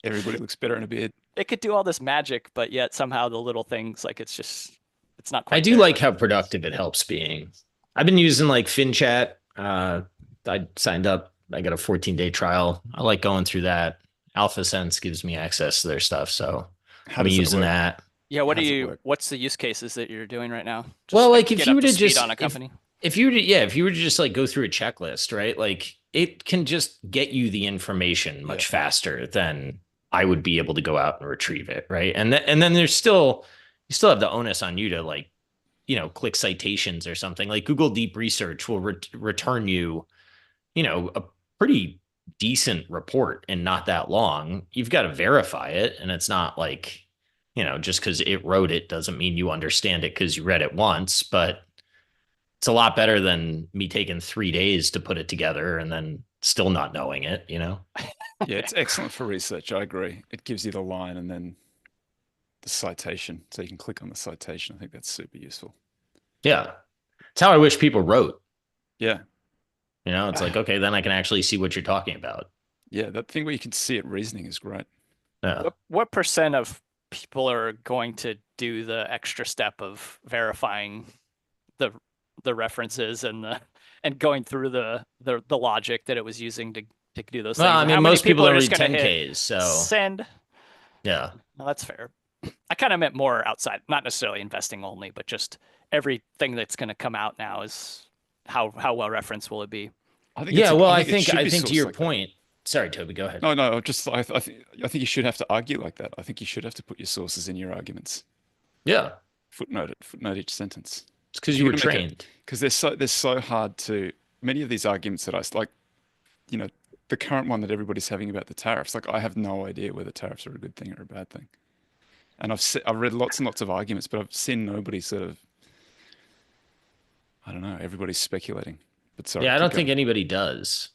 everybody looks better in a beard. It could do all this magic, but yet somehow the little things it's not quite. I do like how productive it helps being. I've been using FinChat. I signed up. I got a 14-day trial. I like going through that. AlphaSense gives me access to their stuff, so I've been using that. Yeah, what's the use cases that you're doing right now? Well, if you were to just on a company. If you were to just go through a checklist, right? It can just get you the information much faster than I would be able to go out and retrieve it, right? And then you still have the onus on you to click citations or something. Google Deep Research will return you, a pretty decent report in not that long. You've got to verify it, and it's not just because it wrote it doesn't mean you understand it because you read it once, but it's a lot better than me taking 3 days to put it together and then still not knowing it, Yeah, it's excellent for research. I agree. It gives you the line and then the citation, so you can click on the citation. I think that's super useful. Yeah. It's how I wish people wrote. Yeah. It's okay, then I can actually see what you're talking about. Yeah, that thing where you can see it reasoning is great. Yeah. What percent of people are going to do the extra step of verifying the references and going through the logic that it was using to do those things? Well, I mean, most people don't read 10Ks, so send. Yeah. Well, that's fair. I kind of meant more outside, not necessarily investing only, but just everything that's going to come out now is how well referenced will it be? I think to your point. Sorry, Toby, go ahead. No, I think you should have to argue like that. I think you should have to put your sources in your arguments. Yeah. Footnote each sentence. It's because you were trained. Because they're so hard to. Many of these arguments that I like, the current one that everybody's having about the tariffs. I have no idea whether tariffs are a good thing or a bad thing. And I've read lots and lots of arguments, but I've seen nobody sort of. I don't know. Everybody's speculating. But sorry. Yeah, I don't think anybody does.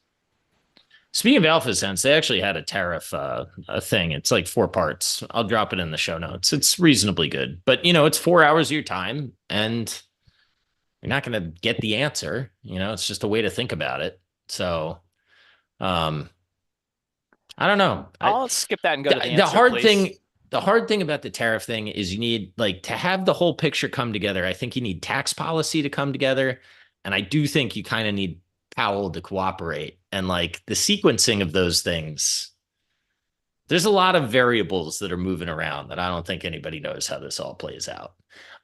Speaking of AlphaSense, they actually had a tariff a thing. It's 4 parts. I'll drop it in the show notes. It's reasonably good, but it's 4 hours of your time, and you're not going to get the answer. It's just a way to think about it. So, I don't know. I'll skip that and go to the answer, The hard thing about the tariff thing is you need to have the whole picture come together. I think you need tax policy to come together. And I do think you kind of need Powell to cooperate, and the sequencing of those things. There's a lot of variables that are moving around that I don't think anybody knows how this all plays out.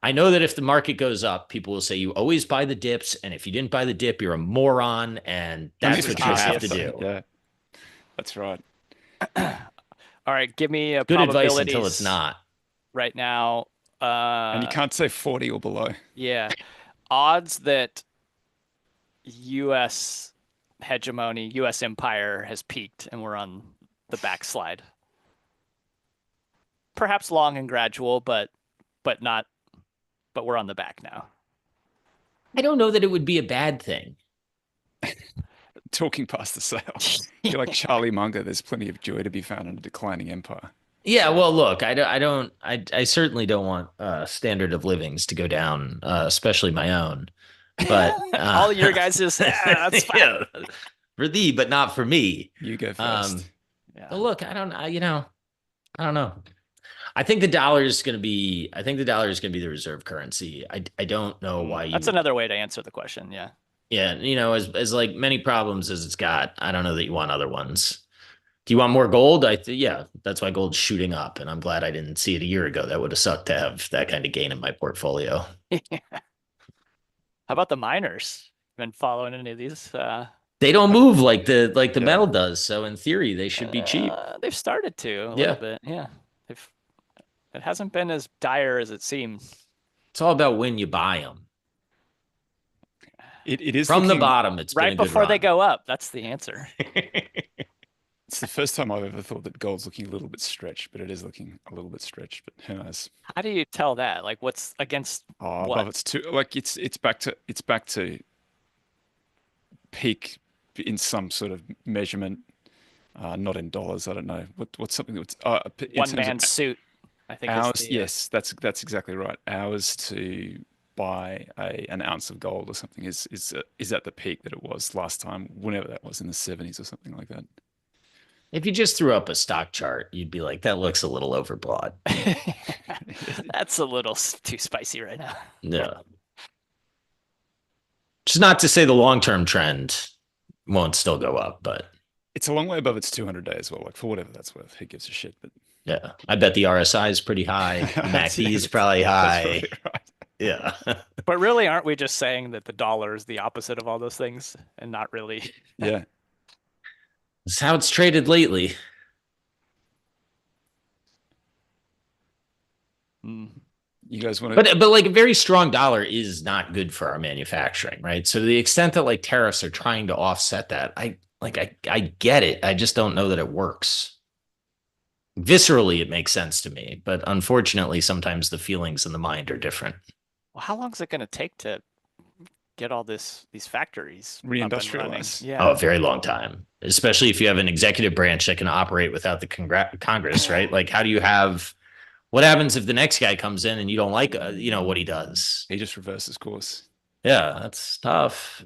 I know that if the market goes up, people will say you always buy the dips. And if you didn't buy the dip, you're a moron. And that's what you have to do. Yeah, that's right. All right, give me a good advice until it's not. Right now. And you can't say 40 or below. Yeah. Odds that U.S. hegemony, U.S. empire has peaked and we're on the backslide. Perhaps long and gradual, but we're on the back now. I don't know that it would be a bad thing. Talking past the sale. You're like Charlie Munger. There's plenty of joy to be found in a declining empire. Yeah, well, look, I certainly don't want standard of livings to go down, especially my own. But all your guys is that's fine. Yeah, for thee, but not for me. You go first. Yeah. But look, I don't know. I think the dollar is going to be the reserve currency. I don't know why. That's another way to answer the question. Yeah. Yeah, as like many problems as it's got, I don't know that you want other ones. Do you want more gold? Yeah, that's why gold's shooting up, and I'm glad I didn't see it a year ago. That would have sucked to have that kind of gain in my portfolio. How about the miners? Been following any of these? They don't move like the Yeah. metal does, so in theory they should be cheap. They've started to a little Yeah, bit. Yeah, they've. It hasn't been as dire as it seemed. it's all about when you buy them. It is From the looking, bottom, it's been Right a good before they run. go up. That's the answer. it's the first time I've ever thought that gold's looking a little bit stretched, but it is looking a little bit stretched, but who knows? How do you tell that? Like, what's against Oh, what? above it's too like it's back to peak in some sort of measurement, not in dollars. I don't know what's something that's in One terms of man suit, I think is hours. the. Yes, that's exactly right. Hours to buy an ounce of gold or something is at the peak that it was last time, whenever that was in the 70s or something like that. If you just threw up a stock chart, you'd be like, that looks a little overbought. That's a little too spicy right now. Yeah. Just not to say the long-term trend won't still go up, but It's a long way above its 200 day as well. Like for whatever that's worth, who gives a shit? But yeah, I bet the RSI is pretty high. The MACD is probably that's high. probably right. Yeah. But really, aren't we just saying that the dollar is the opposite of all those things and not really? Yeah. That's how it's traded lately. You guys want to? But like a very strong dollar is not good for our manufacturing, right? So to the extent that like tariffs are trying to offset that, I get it. I just don't know that it works. Viscerally, it makes sense to me, but unfortunately, sometimes the feelings in the mind are different. Well, how long is it going to take to get all these factories up and running? Reindustrialize. Oh, Yeah. a very long time, especially if you have an executive branch that can operate without the Congress, right? Like, how do you have? What happens if the next guy comes in and you don't like, what he does? He just reverses course. Yeah, that's tough.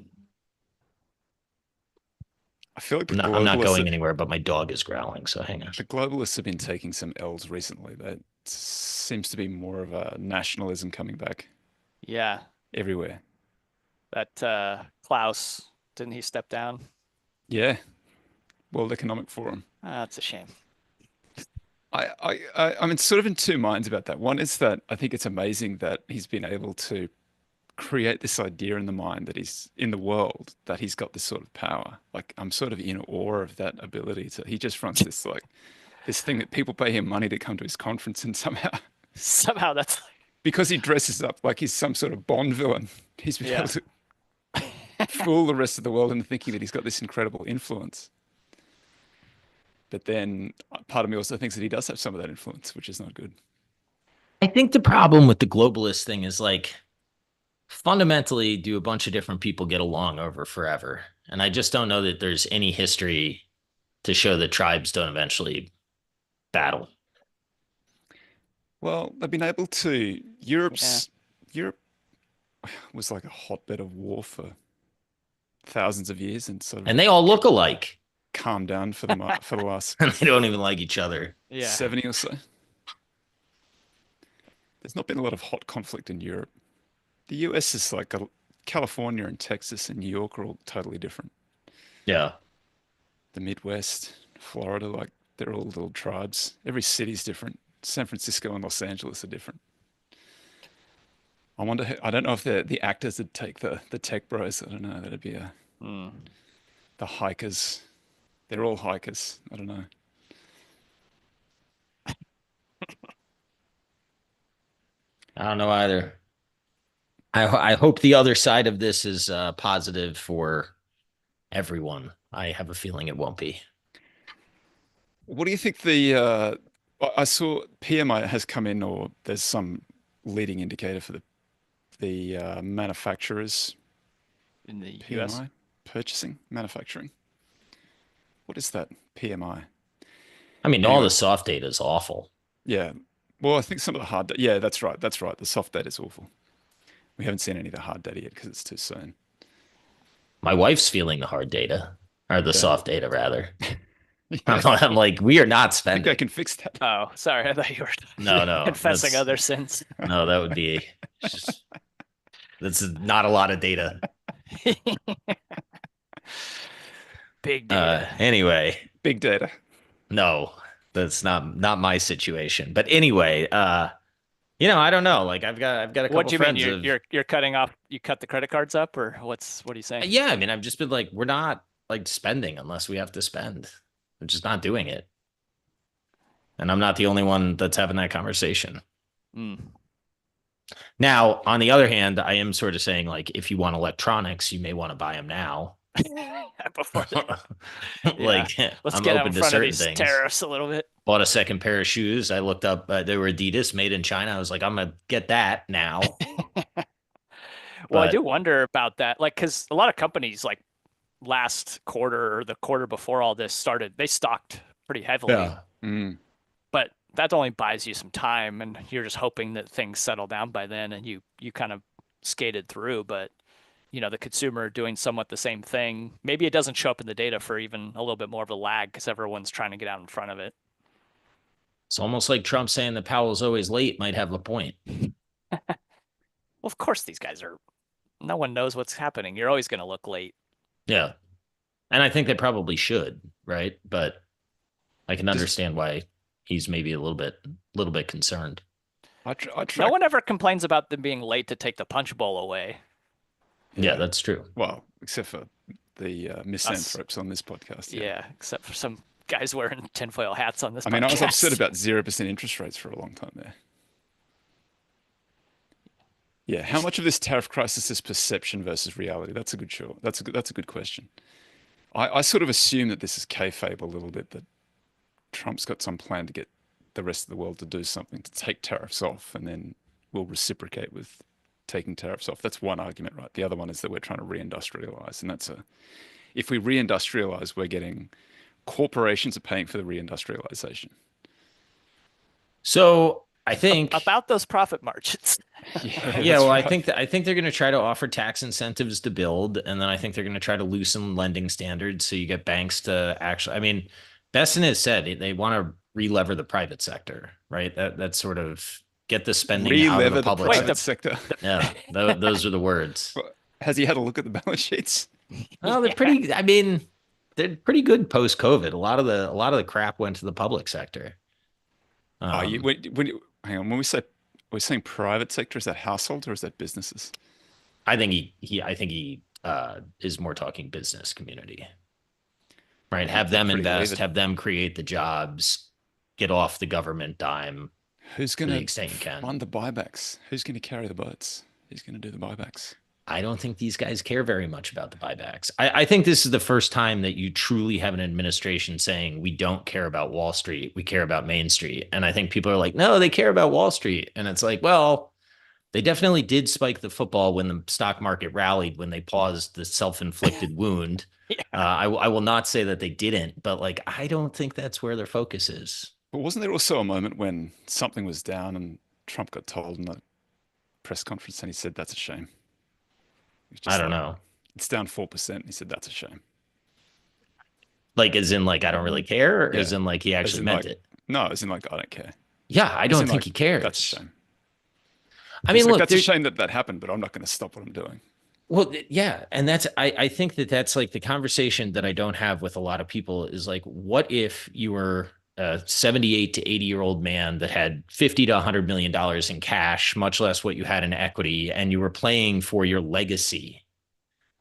I feel like I'm not going anywhere, but my dog is growling, so hang on. the globalists have been taking some L's recently. That seems to be more of a nationalism coming back Yeah. everywhere. That Klaus, didn't he step down? Yeah. World Economic Forum. That's a shame. I'm sort of in two minds about that. One is that I think it's amazing that he's been able to create this idea in the mind that he's in the world, that he's got this sort of power. Like I'm sort of in awe of that ability to. He just runs this thing that people pay him money to come to his conference, and Somehow that's because he dresses up like he's some sort of Bond villain, he's been Yeah. able to fool the rest of the world into thinking that he's got this incredible influence. But then part of me also thinks that he does have some of that influence, which is not good. I think the problem with the globalist thing is like fundamentally, do a bunch of different people get along over forever? And I just don't know that there's any history to show that tribes don't eventually battle. Well, they've been able to. Europe was like a hotbed of war for thousands of years, and sort of And they all look alike. calmed down for the last And they don't even like each other. yeah. 70 or so. There's not been a lot of hot conflict in Europe. The US is like California and Texas and New York are all totally different. Yeah. The Midwest, Florida, like they're all little tribes. Every city's different. San Francisco and Los Angeles are different. I don't know if the actors would take the tech bros. I don't know. That'd be the hikers. They're all hikers. I don't know. I don't know either. I hope the other side of this is positive for everyone. I have a feeling it won't be. What do you think I saw PMI has come in, or there's some leading indicator for the manufacturers In the US. PMI purchasing manufacturing. What is that PMI? I mean, all Anyway. the soft data is awful. Yeah. Well, I think some of the hard data. Yeah, that's right. That's right. The soft data is awful. We haven't seen any of the hard data yet because it's too soon. My wife's feeling the hard data, or the Yeah. soft data, rather. Yeah. I'm like, we are not I think spending. I can fix that. Oh, sorry. I thought you were No, confessing that's- other sins. No, that would be just That's not a lot of data. Big data. Anyway, Big data. no, that's not my situation. But anyway, I don't know. Like I've got a What couple do you mean? friends of You're cutting off? You cut the credit cards up, or what are you saying? yeah. I mean, I've just been like, we're not like spending unless we have to spend. We're just not doing it. And I'm not the only one that's having that conversation. Mm. Now, on the other hand, I am sort of saying like, if you want electronics, you may want to buy them now. Before that. Like, Let's I'm get out open in to front of certain these things. tariffs a little bit. Bought a second pair of shoes. I looked up, they were Adidas, made in China. I was like, I'm gonna get that now. Well, I do But wonder about that, like, because a lot of companies, like last quarter or the quarter before all this started, they stocked pretty heavily. yeah, Mm. But that only buys you some time, and you're just hoping that things settle down by then, and you kind of skated through. But the consumer doing somewhat the same thing. Maybe it doesn't show up in the data for even a little bit more of a lag because everyone's trying to get out in front of it. it's almost like Trump saying that Powell's always late might have a point. Well, of course these guys are. No one knows what's happening. You're always going to look late. Yeah, and I think they probably should, right? But I can understand why he's maybe a little bit concerned. I No track. one ever complains about them being late to take the punch bowl away. Yeah, that's true. Well, except for the misanthropes on this podcast. Yeah, except for some guys wearing tinfoil hats on this I mean, I was podcast. upset about 0% interest rates for a long time there. Yeah, how much of this tariff crisis is perception versus reality? That's a good show. That's a good question. I sort of assume that this is kayfabe a little bit, that Trump's got some plan to get the rest of the world to do something to take tariffs off, and then we'll reciprocate with taking tariffs off. That's one argument, right? The other one is that we're trying to reindustrialize, and if we reindustrialize, we're getting corporations are paying for the reindustrialization. So I think about those profit margins. yeah, well, right. I think they're going to try to offer tax incentives to build, and then I think they're going to try to loosen lending standards so you get banks to actually. I mean, Besson has said they want to relever the private sector, right? That's sort of get the spending out of the public sector. Yeah, those are the words. Has he had a look at the balance sheets? Well, they're pretty. I mean, they're pretty good post COVID. A lot of the crap went to the public sector. Hang on. When we're saying private sector, is that households or is that businesses? I think he is more talking business community, right? Have them invest, have them create the jobs, get off the government dime. Who's going to fund the buybacks? Who's going to carry the boats? Who's going to do the buybacks? I don't think these guys care very much about the buybacks. I think this is the first time that you truly have an administration saying we don't care about Wall Street, we care about Main Street. And I think people are like, no, they care about Wall Street. And it's like, well, they definitely did spike the football when the stock market rallied, when they paused the self-inflicted wound. Yeah. I will not say that they didn't, but like, I don't think that's where their focus is. But wasn't there also a moment when something was down and Trump got told in the press conference and he said, that's a shame? I don't know. It's down 4%. He said, that's a shame. Like, as in, like, I don't really care, or as in, like, he actually meant it? No, as in, like, I don't care. Yeah, I don't think he cares. That's a shame. I mean, look, that's a shame that happened, but I'm not going to stop what I'm doing. Well, yeah. And I think that's like the conversation that I don't have with a lot of people is like, what if you were a 78 to 80-year-old man that had $50 to $100 million in cash, much less what you had in equity, and you were playing for your legacy?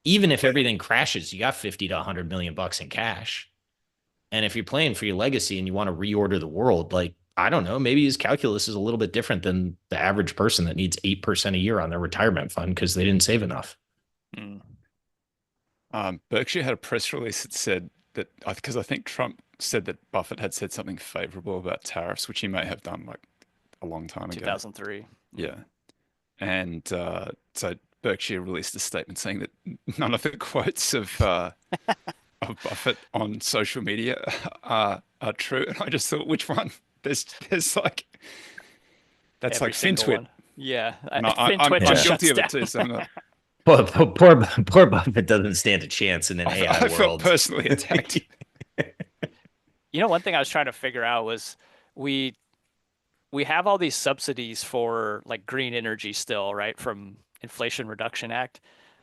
Even if everything crashes, you got 50 to 100 million bucks in cash. And if you're playing for your legacy and you want to reorder the world, like, I don't know, maybe his calculus is a little bit different than the average person that needs 8% a year on their retirement fund because they didn't save enough. Berkshire had a press release that said that, because I think Trump said that Buffett had said something favorable about tariffs, which he may have done like a long time ago. 2003. Yeah. And so Berkshire released a statement saying that none of the quotes of Buffett on social media are true. And I just thought, which one? There's like, that's every like FinTwit. Yeah. I'm guilty of it too. So I'm not. Poor Buffett doesn't stand a chance in an AI world. I felt personally attacked. One thing I was trying to figure out was we have all these subsidies for like green energy still, right? From Inflation Reduction Act.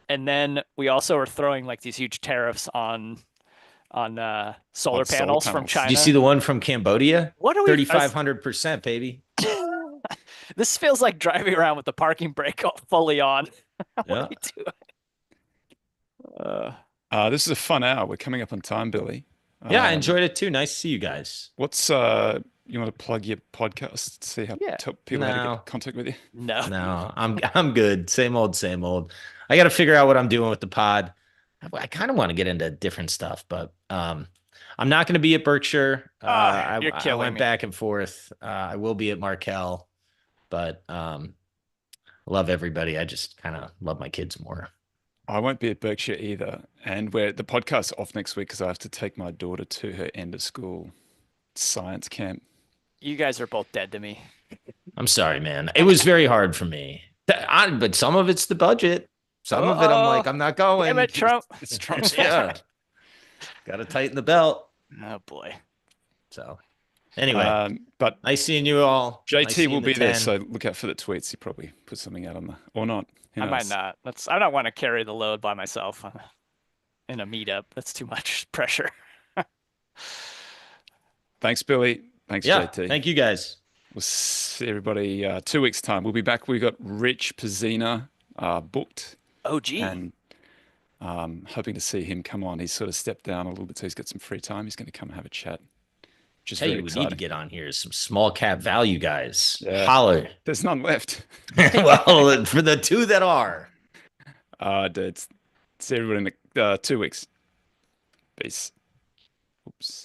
And then we also are throwing like these huge tariffs on solar panels from panels. China. Do you see the one from Cambodia? What are we? 3,500%, baby. This feels like driving around with the parking brake fully on. What Yeah. are we doing? This is a fun hour. We're coming up on time, Billy. Yeah, I enjoyed it too. Nice to see you guys. What's you want to plug your podcast? See how tell people how to get in contact with you? No, I'm good. Same old, same old. I got to figure out what I'm doing with the pod. I kind of want to get into different stuff, but I'm not going to be at Berkshire. I went back and forth. I will be at Markel, but love everybody. I just kind of love my kids more. I won't be at Berkshire either. And the podcast's off next week because I have to take my daughter to her end of school science camp. You guys are both dead to me. I'm sorry, man. It was very hard for me. But some of it's the budget. Some of it, I'm like, I'm not going. Damn it, Trump. It's Trump's Yeah. Got to tighten the belt. Oh, boy. So, anyway, but nice seeing you all. JT will be there, so look out for the tweets. He probably put something out on the, or not. I might not. I don't want to carry the load by myself in a meetup. That's too much pressure. Thanks, Billy. Thanks, JT. Thank you, guys. We'll see everybody 2 weeks' time. We'll be back. We've got Rich Pizzina booked. Oh, gee. And hoping to see him come on. He's sort of stepped down a little bit, so he's got some free time. He's going to come and have a chat. Just we need to get on here. Some small cap value guys. Yeah. Holler. There's none left. Well, for the two that are. Dude. See everybody in 2 weeks. Peace. Oops.